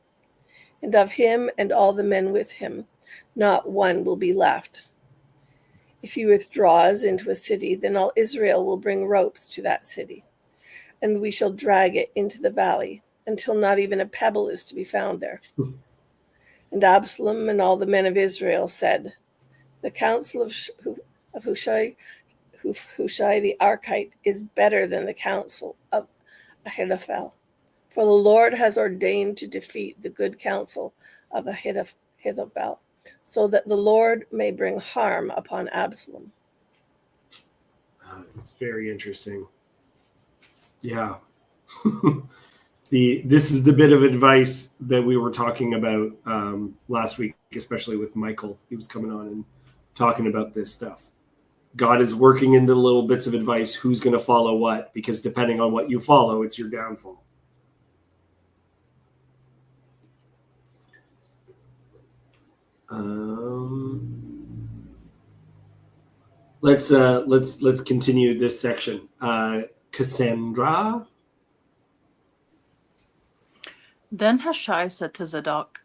And of him and all the men with him, not one will be left. If he withdraws into a city, then all Israel will bring ropes to that city, and we shall drag it into the valley until not even a pebble is to be found there. And Absalom and all the men of Israel said, the counsel of Hushai the Archite is better than the counsel of Ahithophel. For the Lord has ordained to defeat the good counsel of Ahithophel, so that the Lord may bring harm upon Absalom. It's very interesting. Yeah. This is the bit of advice that we were talking about last week, especially with Michael. He was coming on and talking about this stuff. God is working into little bits of advice, who's going to follow what, because depending on what you follow, it's your downfall. Let's continue this section. Cassandra. Then Hushai said to Zadok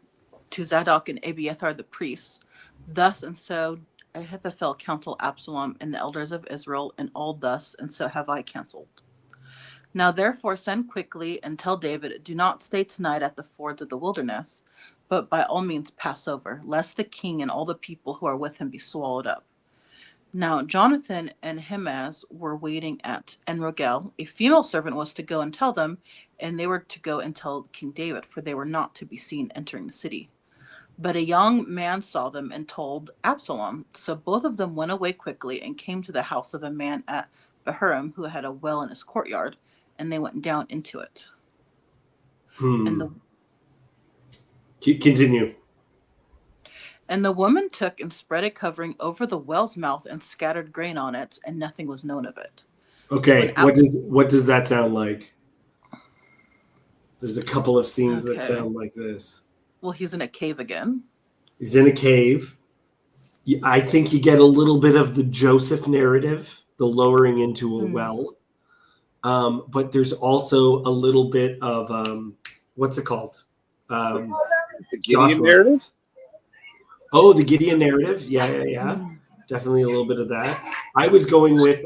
and Abiathar the priests, thus and so Ahithophel counseled Absalom and the elders of Israel, and all thus and so have I counseled. Now therefore send quickly and tell David, do not stay tonight at the fords of the wilderness, but by all means pass over, lest the king and all the people who are with him be swallowed up. Now Jonathan and Ahimaaz were waiting at Enrogel. A female servant was to go and tell them, and they were to go and tell King David, for they were not to be seen entering the city. But a young man saw them and told Absalom. So both of them went away quickly and came to the house of a man at Bahurim who had a well in his courtyard, and they went down into it. And Continue. And the woman took and spread a covering over the well's mouth and scattered grain on it, and nothing was known of it. Okay, what does that sound like? There's a couple of scenes that sound like this. Well, he's in a cave again. He's in a cave. I think you get a little bit of the Joseph narrative, the lowering into a well. But there's also a little bit of, what's it called? The Gideon narrative? Oh, the Gideon narrative. Yeah. Definitely a little bit of that. I was going with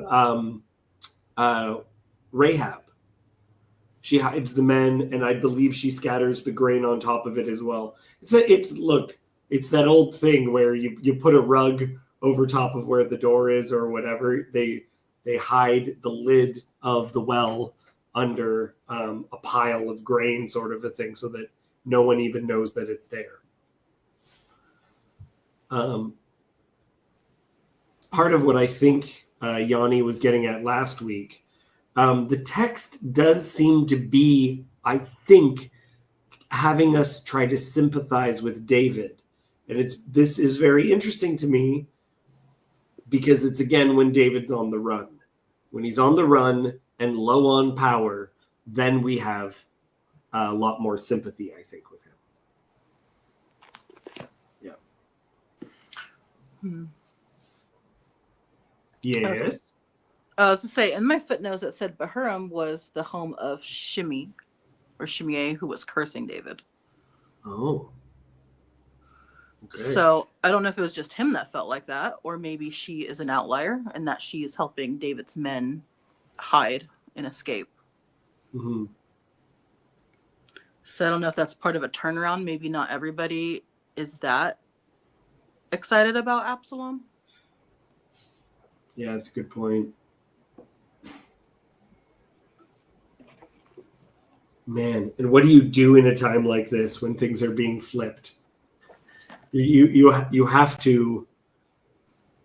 Rahab. She hides the men, and I believe she scatters the grain on top of it as well. It's that old thing where you put a rug over top of where the door is or whatever. They hide the lid of the well under a pile of grain, sort of a thing, so that no one even knows that it's there. Part of what I think Yanni was getting at last week, the text does seem to be, I think, having us try to sympathize with David. And this is very interesting to me because it's again when David's on the run. When he's on the run and low on power, then we have a lot more sympathy, I think, with him. Yeah. Yes. Okay. I was to say, in my footnotes, it said Bahurim was the home of Shimei, or Shimei, who was cursing David. Oh. Okay. So I don't know if it was just him that felt like that, or maybe she is an outlier and that she is helping David's men hide and escape. Mm-hmm. So I don't know if that's part of a turnaround. Maybe not everybody is that excited about Absalom. Yeah, that's a good point. Man, and what do you do in a time like this when things are being flipped? You have to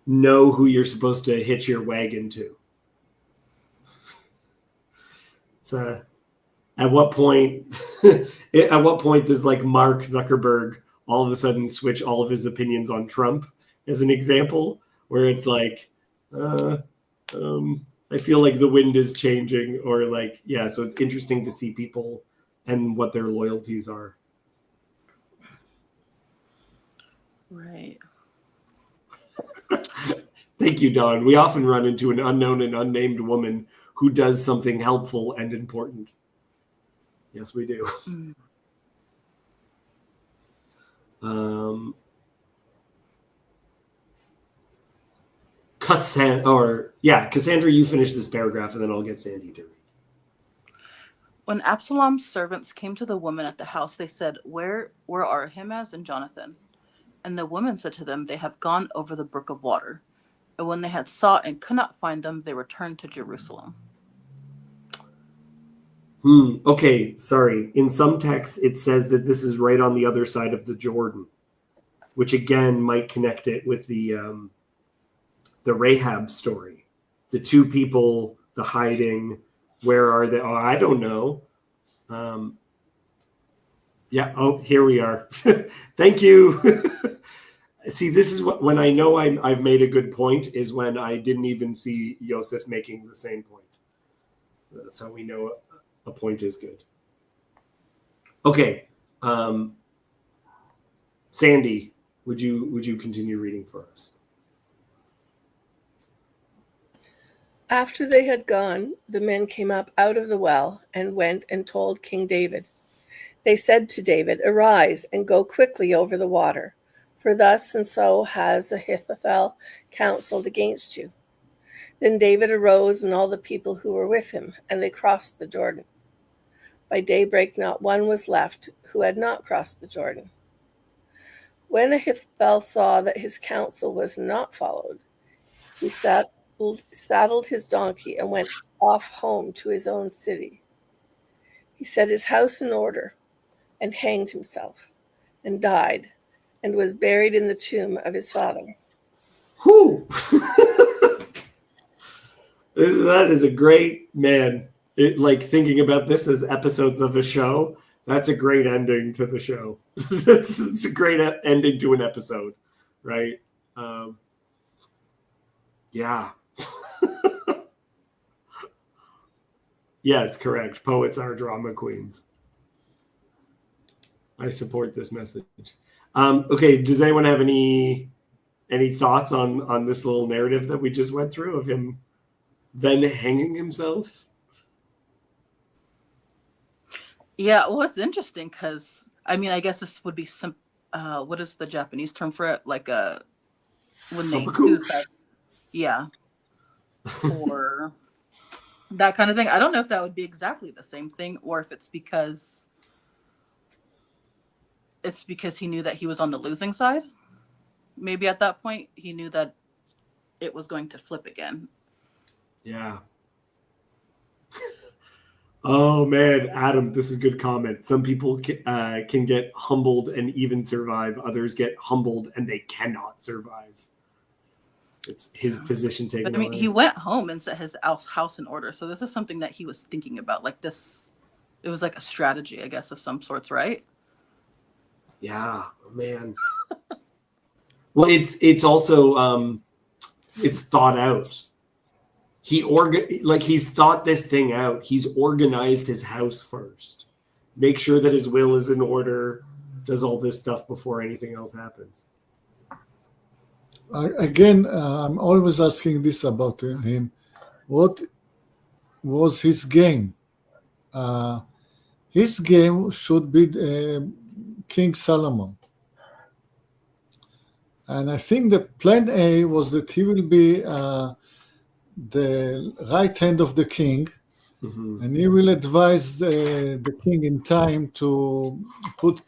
know who you're supposed to hitch your wagon to. It's at what point does like Mark Zuckerberg all of a sudden switch all of his opinions on Trump as an example, where it's like, I feel like the wind is changing, or like, yeah, so it's interesting to see people and what their loyalties are. Right. Thank you, Don. We often run into an unknown and unnamed woman who does something helpful and important. Yes, we do. Cassandra, you finish this paragraph and then I'll get Sandy to read. When Absalom's servants came to the woman at the house, they said, Where are Ahimaaz and Jonathan? And the woman said to them, They have gone over the brook of water. And when they had sought and could not find them, they returned to Jerusalem. Okay, sorry. In some texts, it says that this is right on the other side of the Jordan, which again might connect it with the Rahab story. The two people, the hiding, where are they? Oh, I don't know. Here we are. Thank you. See, this is when I know I've made a good point, is when I didn't even see Yosef making the same point. That's how we know a point is good. Okay. Sandy, would you continue reading for us? After they had gone, the men came up out of the well and went and told King David. They said to David, Arise and go quickly over the water, for thus and so has Ahithophel counseled against you. Then David arose and all the people who were with him, and they crossed the Jordan. By daybreak not one was left who had not crossed the Jordan. When Ahithophel saw that his counsel was not followed, he saddled his donkey and went off home to his own city. He set his house in order and hanged himself and died and was buried in the tomb of his father. Whew. That is a great, man. Like thinking about this as episodes of a show, that's a great ending to the show. It's a great ending to an episode, right? Yeah. Yes, correct. Poets are drama queens. I support this message. Okay, does anyone have any thoughts on this little narrative that we just went through of him then hanging himself? Yeah, well, it's interesting because, I mean, I guess this would be some, what is the Japanese term for it? Like when they suicide. Yeah. Or that kind of thing. I don't know if that would be exactly the same thing, or if it's because he knew that he was on the losing side. Maybe at that point he knew that it was going to flip again. Yeah. Oh man, Adam, this is a good comment. Some people can get humbled and even survive. Others get humbled and they cannot survive. It's his position taken But I mean, away. he went home and set his house in order. So this is something that he was thinking about. Like this, it was like a strategy, I guess, of some sorts, right? Yeah, man. Well, it's also it's thought out. He's thought this thing out. He's organized his house first. Make sure that his will is in order, does all this stuff before anything else happens. Again, I'm always asking this about him. What was his game? His game should be King Solomon. And I think the plan A was that he will be the right hand of the king, and he will advise the king in time to put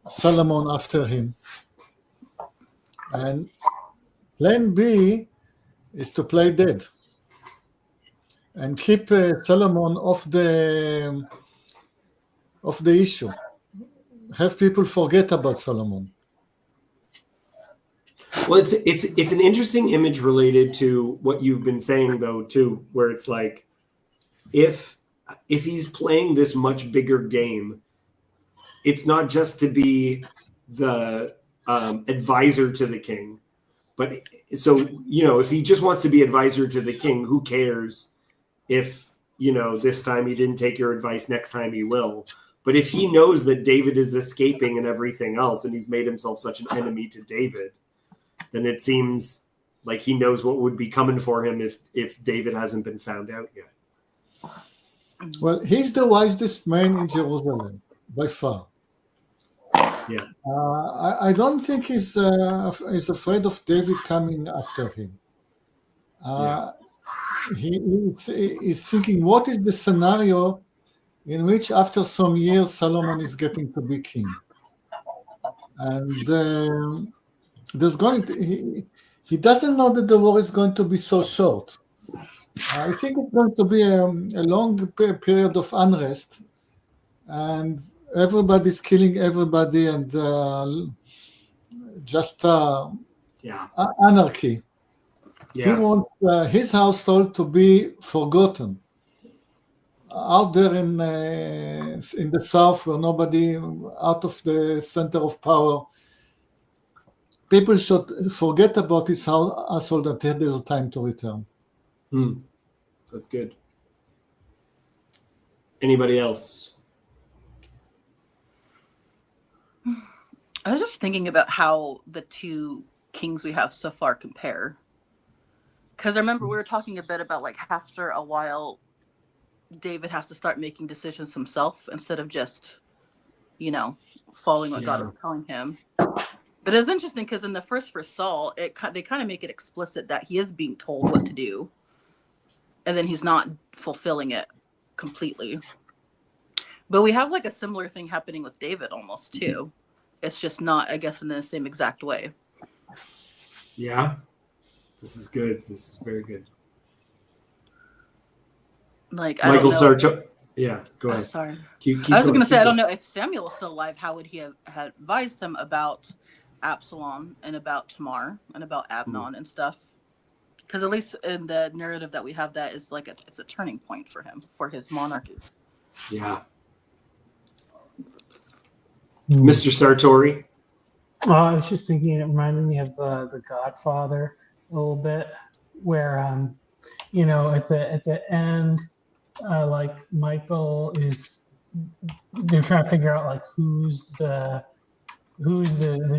Solomon after him. And plan B is to play dead and keep Solomon off the issue. Have people forget about Solomon. Well, it's an interesting image related to what you've been saying, though, too, where it's like if he's playing this much bigger game, it's not just to be the advisor to the king, but so if he just wants to be advisor to the king, who cares if this time he didn't take your advice, next time he will. But if he knows that David is escaping and everything else, and he's made himself such an enemy to David, then it seems like he knows what would be coming for him if David hasn't been found out yet. Well, he's the wisest man in Jerusalem, by far. Yeah. I don't think he's afraid of David coming after him. He's thinking, what is the scenario in which after some years Solomon is getting to be king? And he doesn't know that the war is going to be so short. I think it's going to be a long period of unrest, and everybody's killing everybody, and just anarchy. Yeah. He wants his household to be forgotten out there in the south, where nobody, out of the center of power. People should forget about his household until there's time to return. That's good. Anybody else? I was just thinking about how the two kings we have so far compare. Because I remember we were talking a bit about like after a while, David has to start making decisions himself instead of just, following what God is telling him. But it's interesting because in the first for Saul, they kind of make it explicit that he is being told what to do, and then he's not fulfilling it completely. But we have like a similar thing happening with David almost too. It's just not, I guess, in the same exact way. Yeah. This is good. This is very good. Like Michael Sarto. Yeah, go ahead. Sorry. Keep I was going to say, I don't going. know if Samuel was still alive, how would he have advised him about Absalom and about Tamar and about Amnon and stuff? Because at least in the narrative that we have, that is like it's a turning point for him, for his monarchy. Yeah. Mr. Sartori. I was just thinking, it reminded me of the Godfather a little bit, where at the end, like Michael they're trying to figure out like who's the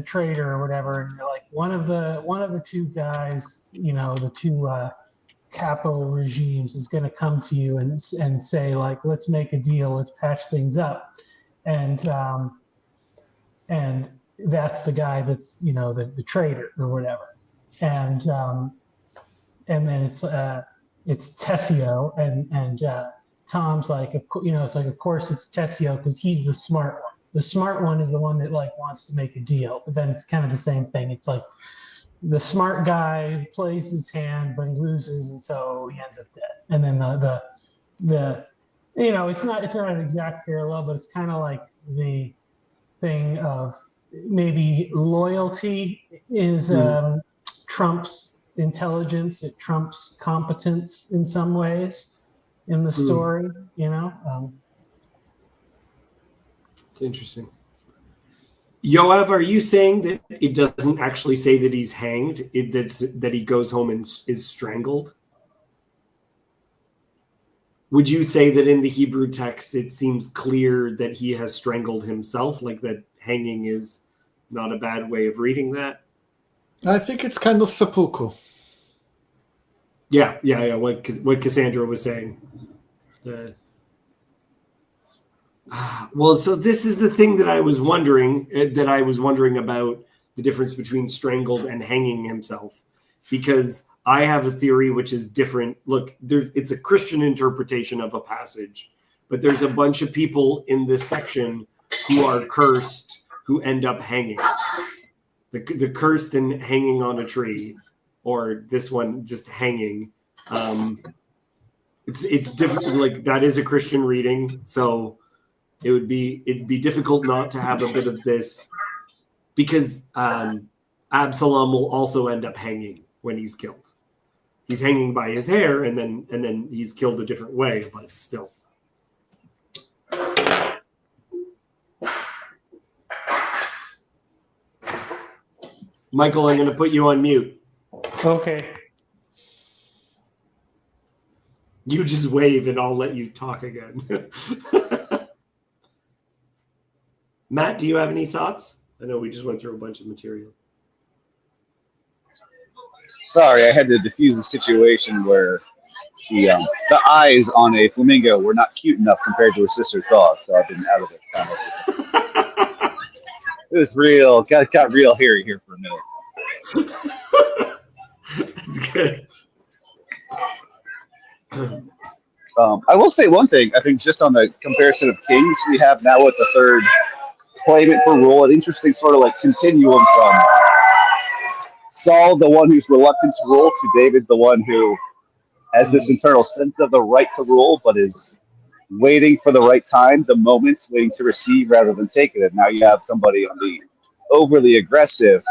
traitor or whatever, and you're like one of the two guys, the two capo regimes is going to come to you and say like, let's make a deal, let's patch things up, and that's the guy that's the traitor or whatever, and then it's Tessio, and Tom's like, it's like, of course it's Tessio because he's the smart one. The smart one is the one that like wants to make a deal, but then it's kind of the same thing. It's like the smart guy plays his hand, but he loses, and so he ends up dead. And then the it's not an exact parallel, but it's kind of like the thing of maybe loyalty is trumps intelligence, it trumps competence in some ways in the story, It's interesting. Yoav, are you saying that it doesn't actually say that he's hanged? That he goes home and is strangled? Would you say that in the Hebrew text it seems clear that he has strangled himself, like that hanging is not a bad way of reading that? I think it's kind of seppuku. Yeah. What Cassandra was saying. Well, so this is the thing that I was wondering about the difference between strangled and hanging himself, because I have a theory which is different. Look, it's a Christian interpretation of a passage, but there's a bunch of people in this section who are cursed who end up hanging. The cursed and hanging on a tree, or this one just hanging. It's difficult. Like, that is a Christian reading, so it'd be difficult not to have a bit of this, because Absalom will also end up hanging when he's killed. He's hanging by his hair, and then he's killed a different way, but still. Michael, I'm going to put you on mute. Okay. You just wave and I'll let you talk again. Matt, do you have any thoughts? I know we just went through a bunch of material. Sorry, I had to diffuse a situation where the eyes on a flamingo were not cute enough compared to his sister's dog, so I've been out of it. It was real, got real hairy here for a minute. That's good. I will say one thing. I think just on the comparison of kings we have now with the third claimant for rule, an interesting sort of like continuum from Saul, the one who's reluctant to rule, to David, the one who has this internal sense of the right to rule, but is waiting for the right time, the moment, waiting to receive rather than take it. And now you have somebody on the overly aggressive,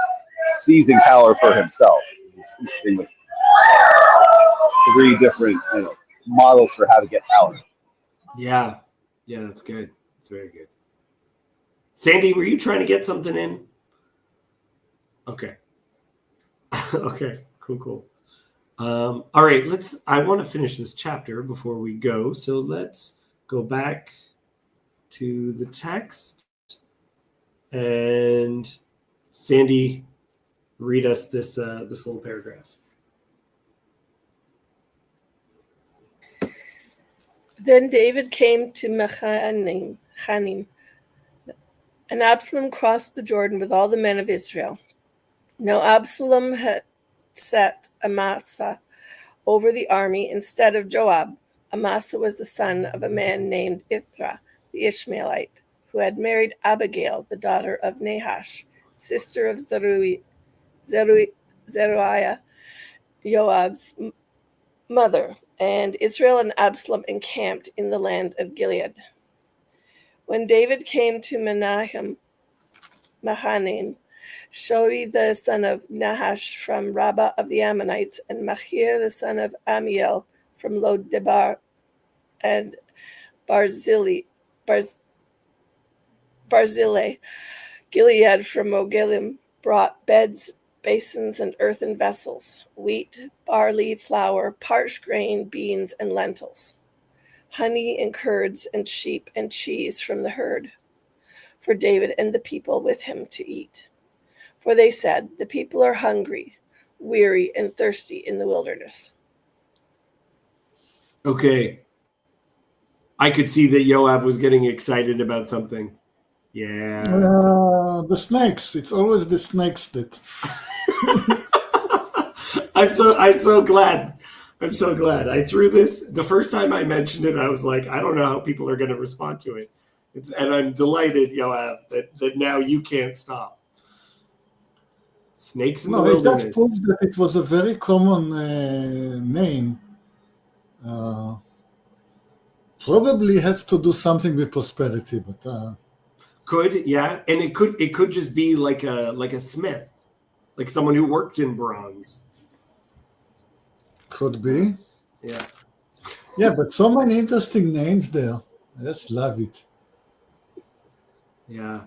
seizing power for himself. It's interesting with three different models for how to get power. Yeah, that's good. It's very good. Sandy, were you trying to get something in? Okay. Okay, cool. All right, I want to finish this chapter before we go. So let's go back to the text. And Sandy, read us this little paragraph. Then David came to Mahanaim, and Absalom crossed the Jordan with all the men of Israel. Now Absalom had set Amasa over the army instead of Joab. Amasa was the son of a man named Ithra, the Ishmaelite, who had married Abigail, the daughter of Nahash, sister of Zeruiah, Joab's mother. And Israel and Absalom encamped in the land of Gilead. When David came to Mahanaim, Shoei the son of Nahash from Rabbah of the Ammonites, and Machir the son of Amiel from Lodebar, and Barzillai, Gilead from Mogilim, brought beds, basins, and earthen vessels, wheat, barley, flour, parched grain, beans, and lentils, honey and curds and sheep and cheese from the herd, for David and the people with him to eat. For they said, the people are hungry, weary, and thirsty in the wilderness. Okay. I could see that Yoav was getting excited about something. Yeah. The snakes. It's always the snakes that. I'm so glad. I'm so glad. I threw this the first time I mentioned it. I was like, I don't know how people are going to respond to it. And I'm delighted, Yoav, that now you can't stop. Snakes in the wilderness. It just proves that it was a very common name. Probably has to do something with prosperity, but could, yeah, and it could just be like a smith, like someone who worked in bronze. Could be. Yeah. Yeah, but so many interesting names there. I just love it. Yeah.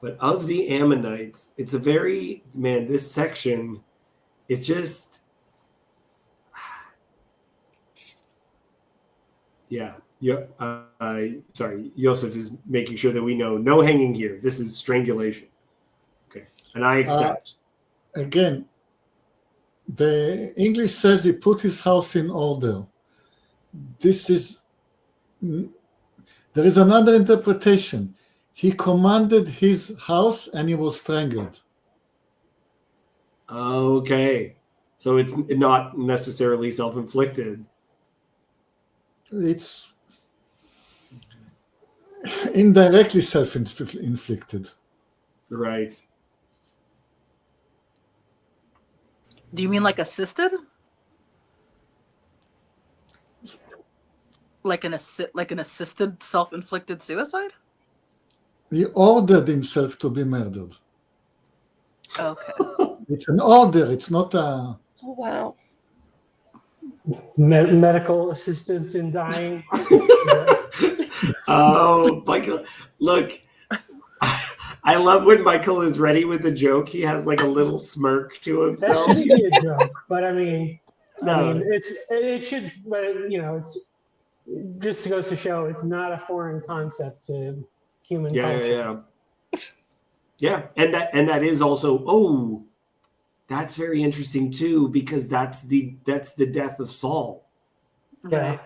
But of the Ammonites, it's a very, man, this section, it's just, yeah. Sorry, Yosef is making sure that we know no hanging here. This is strangulation. Okay. And I accept. Again, the English says he put his house in order. This is, there is another interpretation. He commanded his house and he was strangled. Okay. So it's not necessarily self-inflicted. It's indirectly self-inflicted. Right. Do you mean like assisted? Like an assisted self-inflicted suicide? He ordered himself to be murdered. Okay. It's an order. It's not a. Oh, wow. Medical assistance in dying. Oh, Michael, look. I love when Michael is ready with a joke. He has like a little smirk to That himself. shouldn't be a joke, but I mean, No. it should, but it's just goes to show it's not a foreign concept to human culture. Yeah. And that is also, that's very interesting too, because that's the death of Saul. Yeah. Right.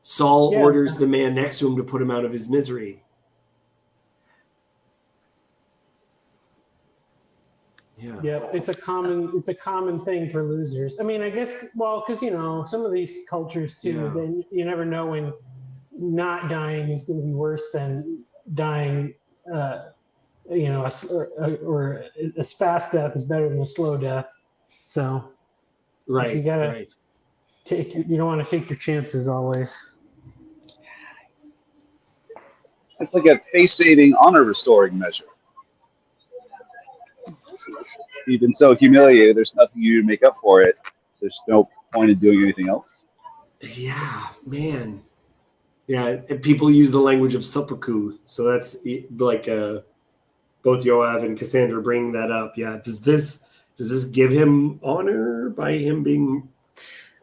Saul Yeah. orders the man next to him to put him out of his misery. Yeah. Yeah, it's a common thing for losers. I mean, I guess, well, because some of these cultures too, Yeah. then you never know when not dying is going to be worse than dying. Or a fast death is better than a slow death. So Right. you gotta right. you don't want to take your chances always. It's like a face-saving, honor-restoring measure. You've been so humiliated, there's nothing you do to make up for it. There's no point in doing anything else. Yeah, man. Yeah, and people use the language of seppuku, so that's like both Yoav and Cassandra bring that up. Yeah, does this give him honor by him being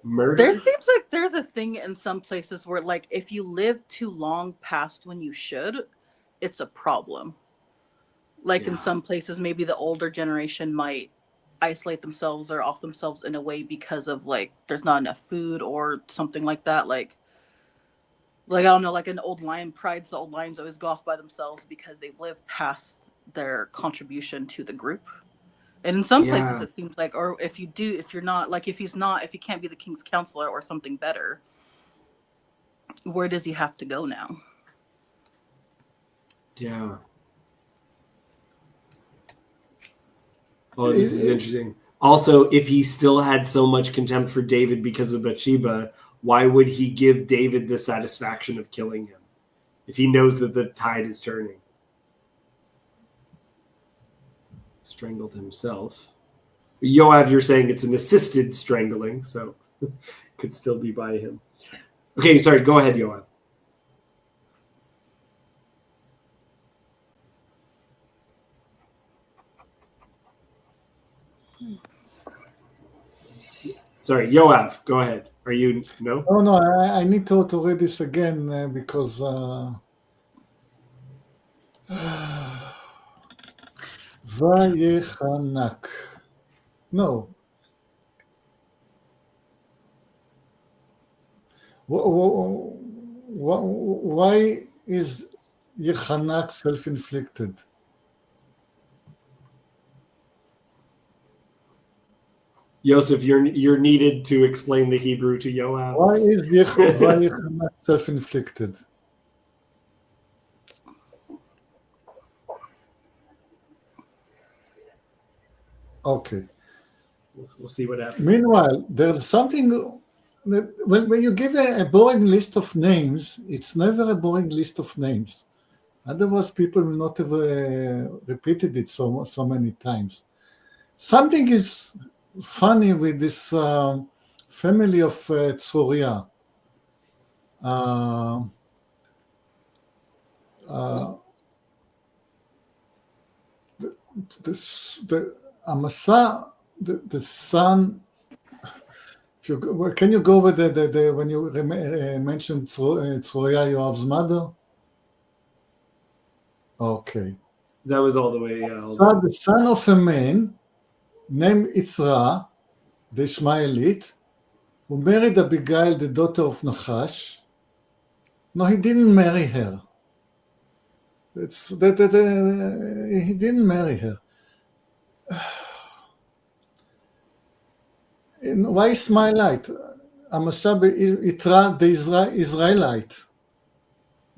murdered? There seems like there's a thing in some places where, like, if you live too long past when you should, it's a problem. Like in Yeah. some places, maybe the older generation might isolate themselves or off themselves in a way because of like there's not enough food or something like that. Like I don't know, like an old lion prides the old lions always go off by themselves because they've lived past their contribution to the group. And in some places Yeah. it seems like, or if you can't be the king's counselor or something better, where does he have to go now? Yeah. Oh, this is interesting. Also, if he still had so much contempt for David because of Bathsheba, why would he give David the satisfaction of killing him if he knows that the tide is turning? Strangled himself. Yoav, you're saying it's an assisted strangling, so could still be by him. Okay, sorry, go ahead, Yoav. Sorry, Yoav, go ahead. Are you no? Oh no, I need to read this again because Vayechanak. No. Why is Yechanak self-inflicted? Yosef, you're needed to explain the Hebrew to Yoav. Why is Yechanak self-inflicted? Okay. We'll see what happens. Meanwhile, there's something that when you give a boring list of names, it's never a boring list of names. Otherwise, people will not have repeated it so many times. Something is funny with this family of Tzoria. the Amasa, the son. If you can you go over the when you mentioned Tzroya, Yoav's mother? Okay. That was all the way. Yeah. So the son of a man named Ithra, the Ishmaelite, who married Abigail, the daughter of Nachash. No, he didn't marry her. He didn't marry her. Why Ishmaelite? Amasa Itra the Israelite.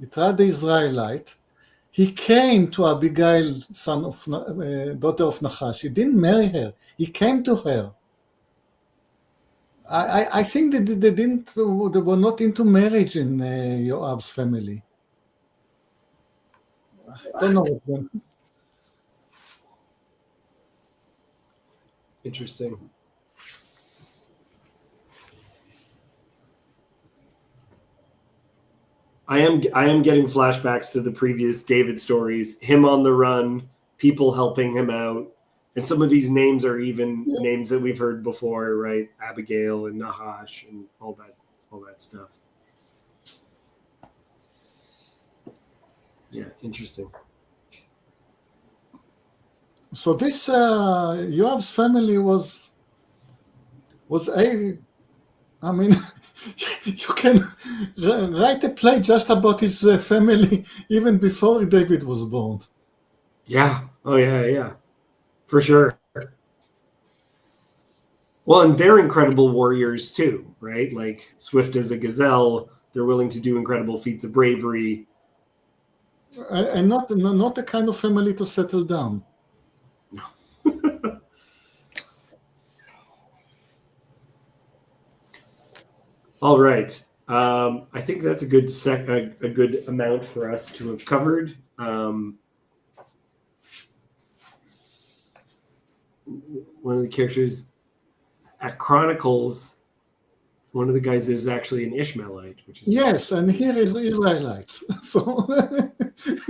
Itra the Israelite. He came to Abigail, daughter of Nachash. He didn't marry her. He came to her. I think that they were not into marriage in Yoav's family. I don't know what's going on. Interesting. I am getting flashbacks to the previous David stories, him on the run, people helping him out. And some of these names are even names that we've heard before, right? Abigail and Nahash and all that stuff. Yeah, interesting. So this Yoav's family was I mean, you can write a play just about his family even before David was born. Yeah. Oh, yeah. For sure. Well, and they're incredible warriors too, right? Like swift as a gazelle. They're willing to do incredible feats of bravery. And not the kind of family to settle down. All right. I think that's a good a good amount for us to have covered. One of the characters at Chronicles, one of the guys is actually an Ishmaelite, which is yes, and here is Israelites. So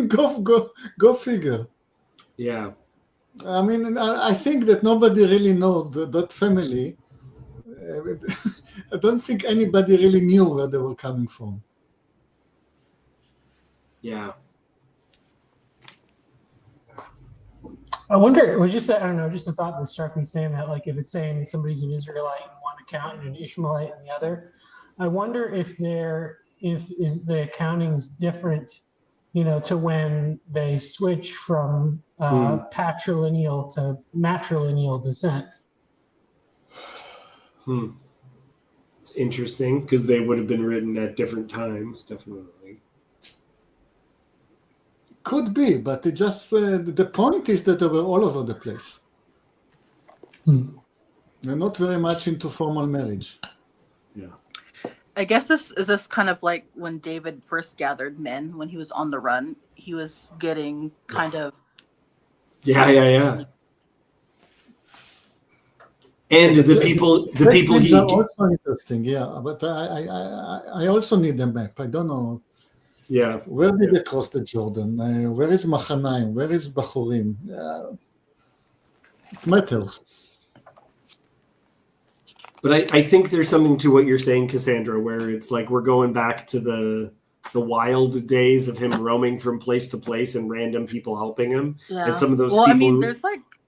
go figure. Yeah. I mean, I think that nobody really knows that family. I don't think anybody really knew where they were coming from. Yeah. I wonder, it was just, I don't know, just a thought that struck me saying that, like, if it's saying somebody's an Israelite in one account and an Ishmaelite in the other, I wonder if is the accounting's different, to when they switch from patrilineal to matrilineal descent. It's interesting because they would have been written at different times, definitely. Could be, but it just the point is that they were all over the place. They're not very much into formal marriage. Yeah. I guess this kind of like when David first gathered men when he was on the run. He was getting kind of Yeah. And the people names he are also interesting, yeah. But I also need a map. I don't know. Yeah. Where did they cross the Jordan? Where is Machanaim? Where is Bachurim? It matters. But I think there's something to what you're saying, Cassandra, where it's like we're going back to the wild days of him roaming from place to place and random people helping him. Yeah. And some of those people. I mean, who,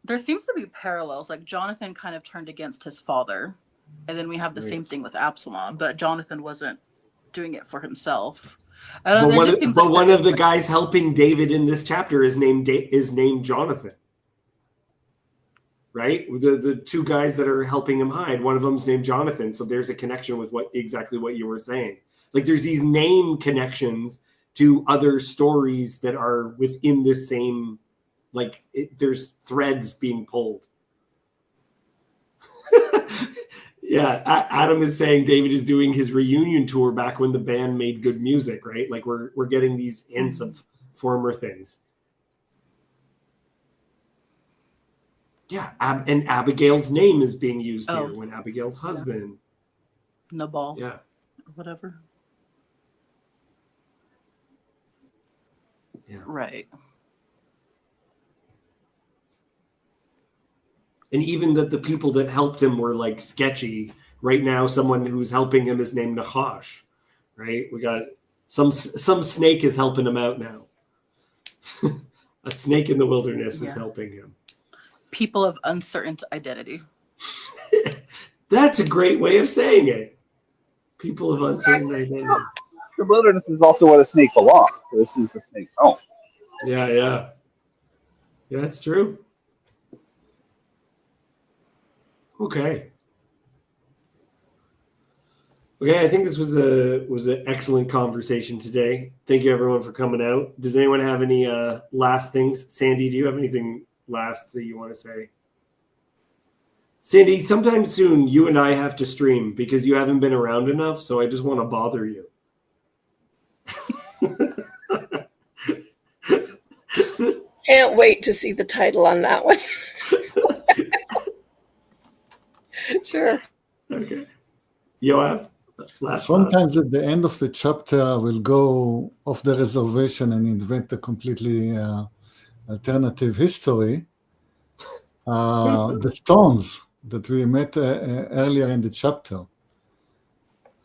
there seems to be parallels. Like Jonathan kind of turned against his father, and then we have the same thing with Absalom. But Jonathan wasn't doing it for himself. But one of the guys helping David in this chapter is named Jonathan. Right? The two guys that are helping him hide, one of them's named Jonathan. So there's a connection with exactly what you were saying. Like there's these name connections to other stories that are within this same, there's threads being pulled. Yeah, Adam is saying David is doing his reunion tour back when the band made good music, right? Like we're getting these hints of former things. Yeah, and Abigail's name is being used here when Abigail's husband. Nabal. Yeah. Whatever. Yeah. Right. And even that the people that helped him were like sketchy. Right now, someone who's helping him is named Nahash, right? We got some snake is helping him out now. A snake in the wilderness is helping him. People of uncertain identity. That's a great way of saying it. People of uncertain identity. The wilderness is also where the snake belongs. So this is the snake's home. Yeah, that's true. Okay, I think this was an excellent conversation today. Thank you everyone for coming out. Does anyone have any last things? Sandy, do you have anything last that you want to say? Sandy, sometime soon you and I have to stream because you haven't been around enough, so I just want to bother you. Can't wait to see the title on that one. Sure. Okay. Yoav, last Sometimes at the end of the chapter, I will go off the reservation and invent a completely alternative history. The stones that we met earlier in the chapter.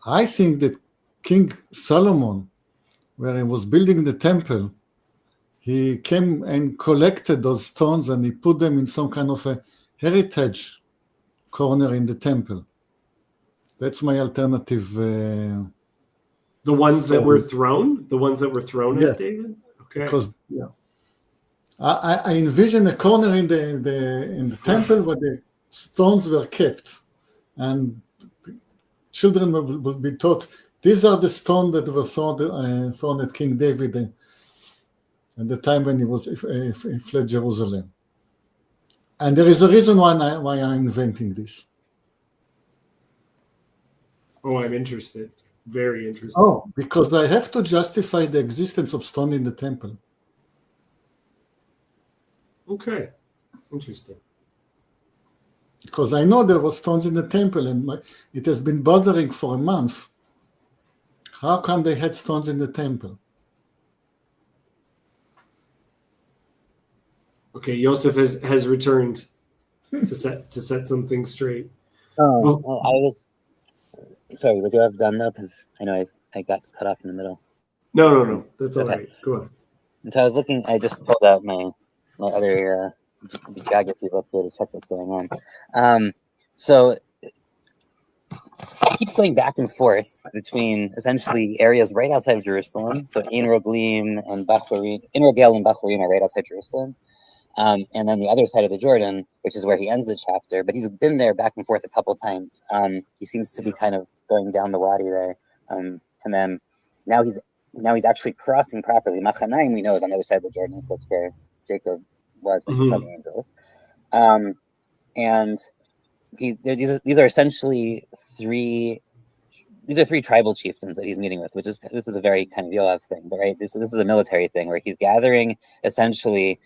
I think that King Solomon, where he was building the temple, he came and collected those stones and he put them in some kind of a heritage corner in the temple. That's my alternative. the ones that were thrown? The ones that were thrown Yes. at David? Okay. Because I envision a corner in the temple where the stones were kept, and children will be taught these are the stones that were thrown at King David at the time when he fled Jerusalem. And there is a reason why I'm inventing this. Oh, I'm interested. Very interested. Oh, because I have to justify the existence of stone in the temple. Okay. Interesting. Because I know there were stones in the temple and it has been bothering for a month. How come they had stones in the temple? Okay, Yosef has returned to set something straight. Oh, I was sorry. Was you done though? Because I know I got cut off in the middle. No. That's all Okay. right. Go on. And so I was looking. I just pulled out my other geography book here to check what's going on. So it keeps going back and forth between essentially areas right outside of Jerusalem. So In Rogel and Bachurim are right outside Jerusalem. And then the other side of the Jordan, which is where he ends the chapter, but he's been there back and forth a couple times. He seems to be kind of going down the wadi there, and then now he's actually crossing properly. Machanaim, we know, is on the other side of the Jordan, so that's where Jacob was when he saw the angels. And these are essentially three tribal chieftains that he's meeting with, this is a very kind of Yoav thing, but right, this is a military thing where he's gathering essentially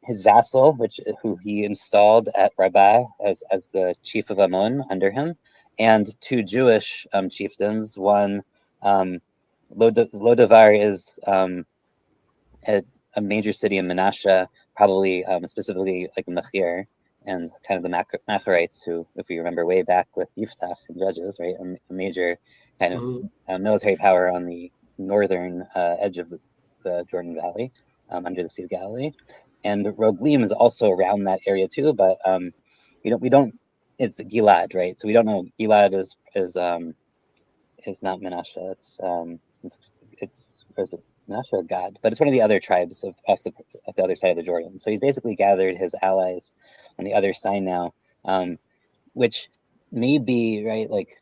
his vassal, who he installed at Rabbah as the chief of Ammon under him, and two Jewish chieftains. One, Lodavar, is a major city in Menashe, probably specifically like Machir, and kind of the Macharites, who, if you remember way back with Yiftach and Judges, right, a major kind of military power on the northern edge of the Jordan Valley, under the Sea of Galilee. And Roglim is also around that area too, but we don't. It's Gilad, right? So we don't know. Gilad is not Menashe. It's or is it Menashe or Gad? But it's one of the other tribes of the other side of the Jordan. So he's basically gathered his allies on the other side now, which may be right. Like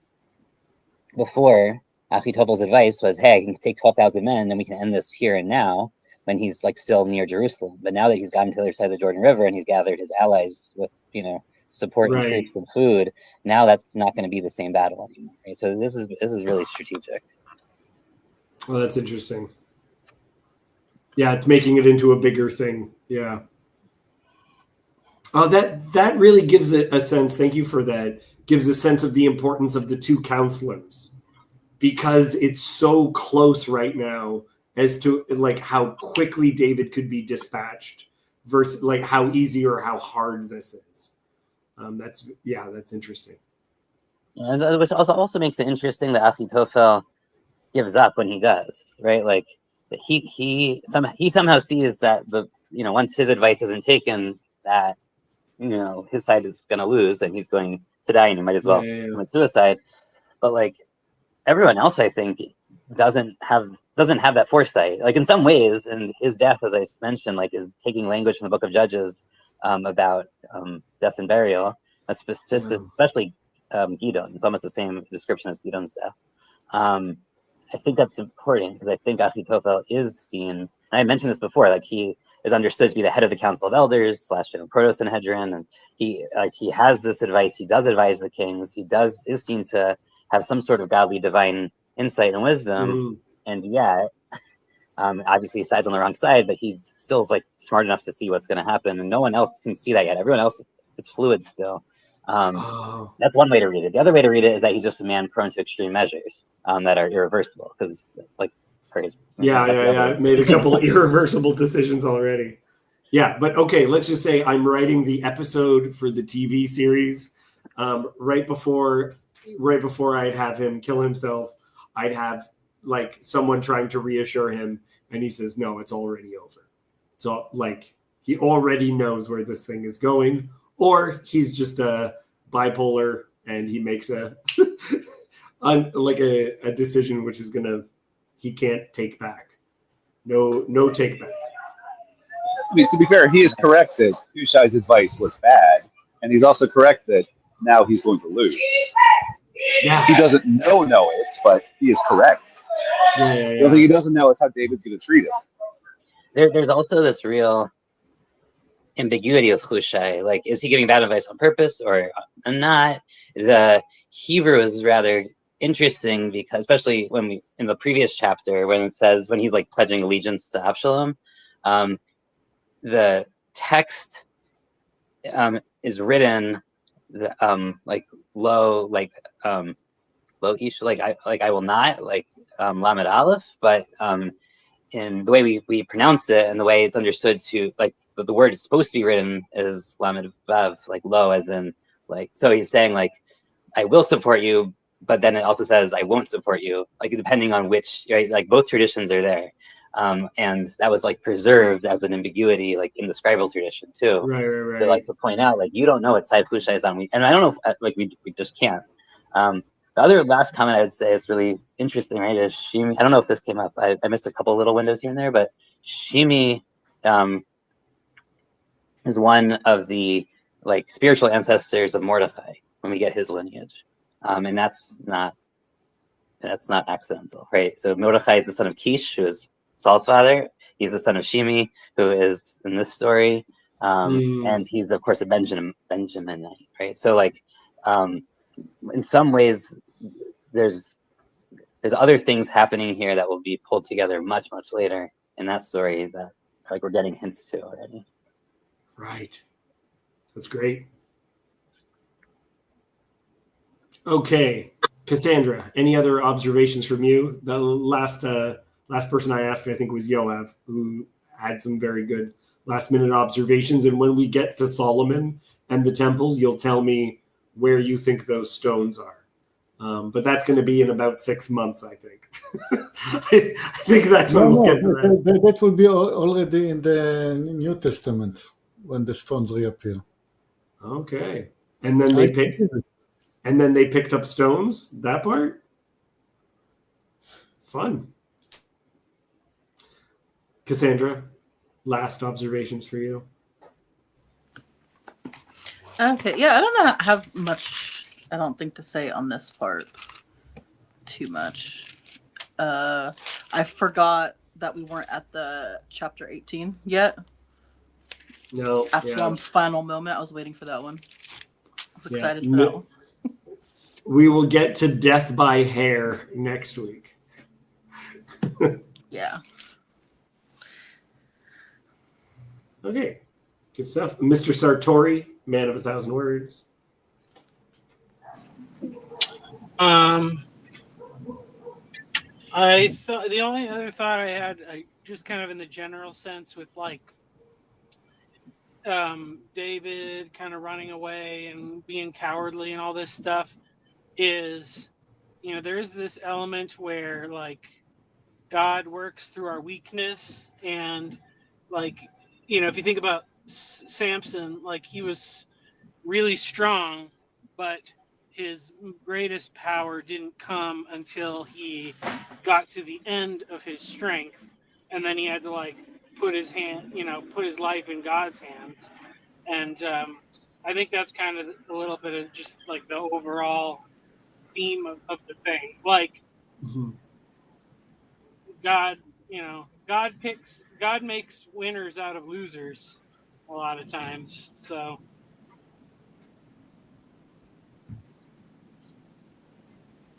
before, Achitofel's advice was, "Hey, I can take 12,000 men, and we can end this here and now." When he's like still near Jerusalem, but now that he's gotten to the other side of the Jordan River and he's gathered his allies with support and troops and food, now that's not going to be the same battle anymore. Right? So this is really strategic. Well, that's interesting. Yeah, it's making it into a bigger thing. Yeah. Oh, that really gives it a sense. Thank you for that. Gives a sense of the importance of the two counselors, because it's so close right now as to like how quickly David could be dispatched versus like how easy or how hard this is. That's interesting. And which also makes it interesting that Achitophel gives up when he does, right? Like he somehow sees that once his advice isn't taken, that his side is going to lose and he's going to die, and he might as well commit suicide. But like everyone else, I think, doesn't have that foresight. Like in some ways, and his death, as I mentioned, like is taking language from the Book of Judges about death and burial, especially Gidon. It's almost the same description as Gidon's death. I think that's important because I think Achitophel is seen, and I mentioned this before, like he is understood to be the head of the Council of Elders / Proto-Sanhedrin, and he has this advice. He does advise the kings. He is seen to have some sort of godly divine insight and wisdom, and yet obviously he sides on the wrong side, but he still is like smart enough to see what's going to happen, and no one else can see that yet. Everyone else, it's fluid still. That's one way to read it. The other way to read it is that he's just a man prone to extreme measures that are irreversible, because like I made a couple of irreversible decisions already. Yeah, but okay, let's just say I'm writing the episode for the TV series. Right before I'd have him kill himself, I'd have like someone trying to reassure him, and he says, no, it's already over. So like he already knows where this thing is going, or he's just a bipolar and he makes a decision which is he can't take back. No take backs. I mean, to be fair, he is correct that Hushai's advice was bad, and he's also correct that now he's going to lose. Yeah. He doesn't know it, but he is correct. The only thing he doesn't know is how David's going to treat him. There's also this real ambiguity of Hushai. Like, is he giving bad advice on purpose or not? The Hebrew is rather interesting because, especially in the previous chapter, when it says, when he's like pledging allegiance to Absalom, the text is written like low, low ish, like I will not, like Lamed Aleph, but in the way we pronounce it and the way it's understood to, like the word is supposed to be written is Lamed Vav, like low, as in like, so he's saying like, I will support you, but then it also says I won't support you, like depending on which, right? Like both traditions are there. And that was like preserved as an ambiguity, like in the scribal tradition too. Right. So like to point out, like you don't know what side Hushai is on, and I don't know if like we just can't. The other last comment I would say is really interesting, right? Is Shimi? I don't know if this came up. I missed a couple little windows here and there, but Shimi is one of the like spiritual ancestors of Mordechai when we get his lineage, and that's not accidental, right? So Mordechai is the son of Kish, who is Saul's father. He's the son of Shimi, who is in this story, and he's of course a Benjaminite, right? So like, in some ways, there's other things happening here that will be pulled together much later in that story that like we're getting hints to already. Right, that's great. Okay, Cassandra, any other observations from you? The last person I asked, I think, was Yoav, who had some very good last-minute observations. And when we get to Solomon and the temple, you'll tell me where you think those stones are. But that's going to be in about 6 months, I think. I think that's when we'll get to that. That will be already in the New Testament when the stones reappear. Okay, and then they picked up stones. That part, fun. Cassandra, last observations for you. Okay, yeah, I don't have much, I don't think, to say on this part too much. I forgot that we weren't at the chapter 18 yet. No. Absalom's final moment. I was waiting for that one. I was excited for that one. We will get to death by hair next week. Yeah. Okay, good stuff. Mr. Sartori, man of 1,000 words. I thought the only other thought I had, just kind of in the general sense with like David kind of running away and being cowardly and all this stuff is, there's this element where like God works through our weakness, and like, if you think about Samson, like he was really strong, but his greatest power didn't come until he got to the end of his strength, and then he had to like put his life in God's hands. And I think that's kind of a little bit of just like the overall theme of the thing. Like Mhm. God, God makes winners out of losers a lot of times. So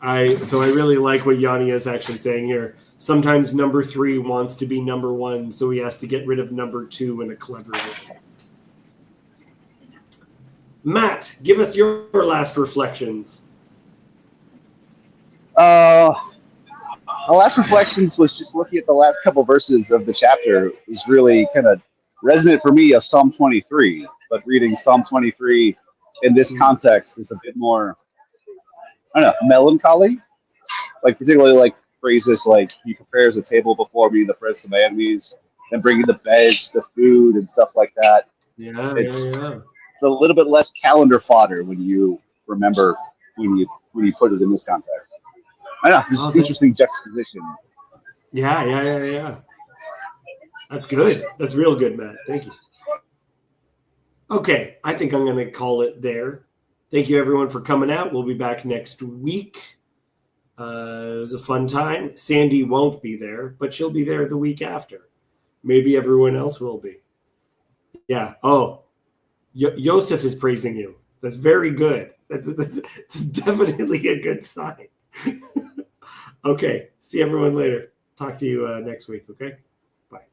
I really like what Yanni is actually saying here. Sometimes number 3 wants to be number 1, so he has to get rid of number 2 in a clever way. Matt, give us your last reflections. My last reflections was just looking at the last couple verses of the chapter. It was really kind of resonant for me of Psalm 23, but reading Psalm 23 in this context is a bit more, I don't know, melancholy. Like particularly like phrases like "He prepares a table before me in the presence of my enemies," and bringing the beds, the food, and stuff like that. Yeah. It's a little bit less calendar fodder when you remember when you put it in this context. I know, just interesting juxtaposition. Yeah. That's good. That's real good, Matt. Thank you. Okay, I think I'm going to call it there. Thank you, everyone, for coming out. We'll be back next week. It was a fun time. Sandy won't be there, but she'll be there the week after. Maybe everyone else will be. Yeah. Oh, Yosef is praising you. That's very good. That's definitely a good sign. Okay. See everyone later. Talk to you next week. Okay. Bye.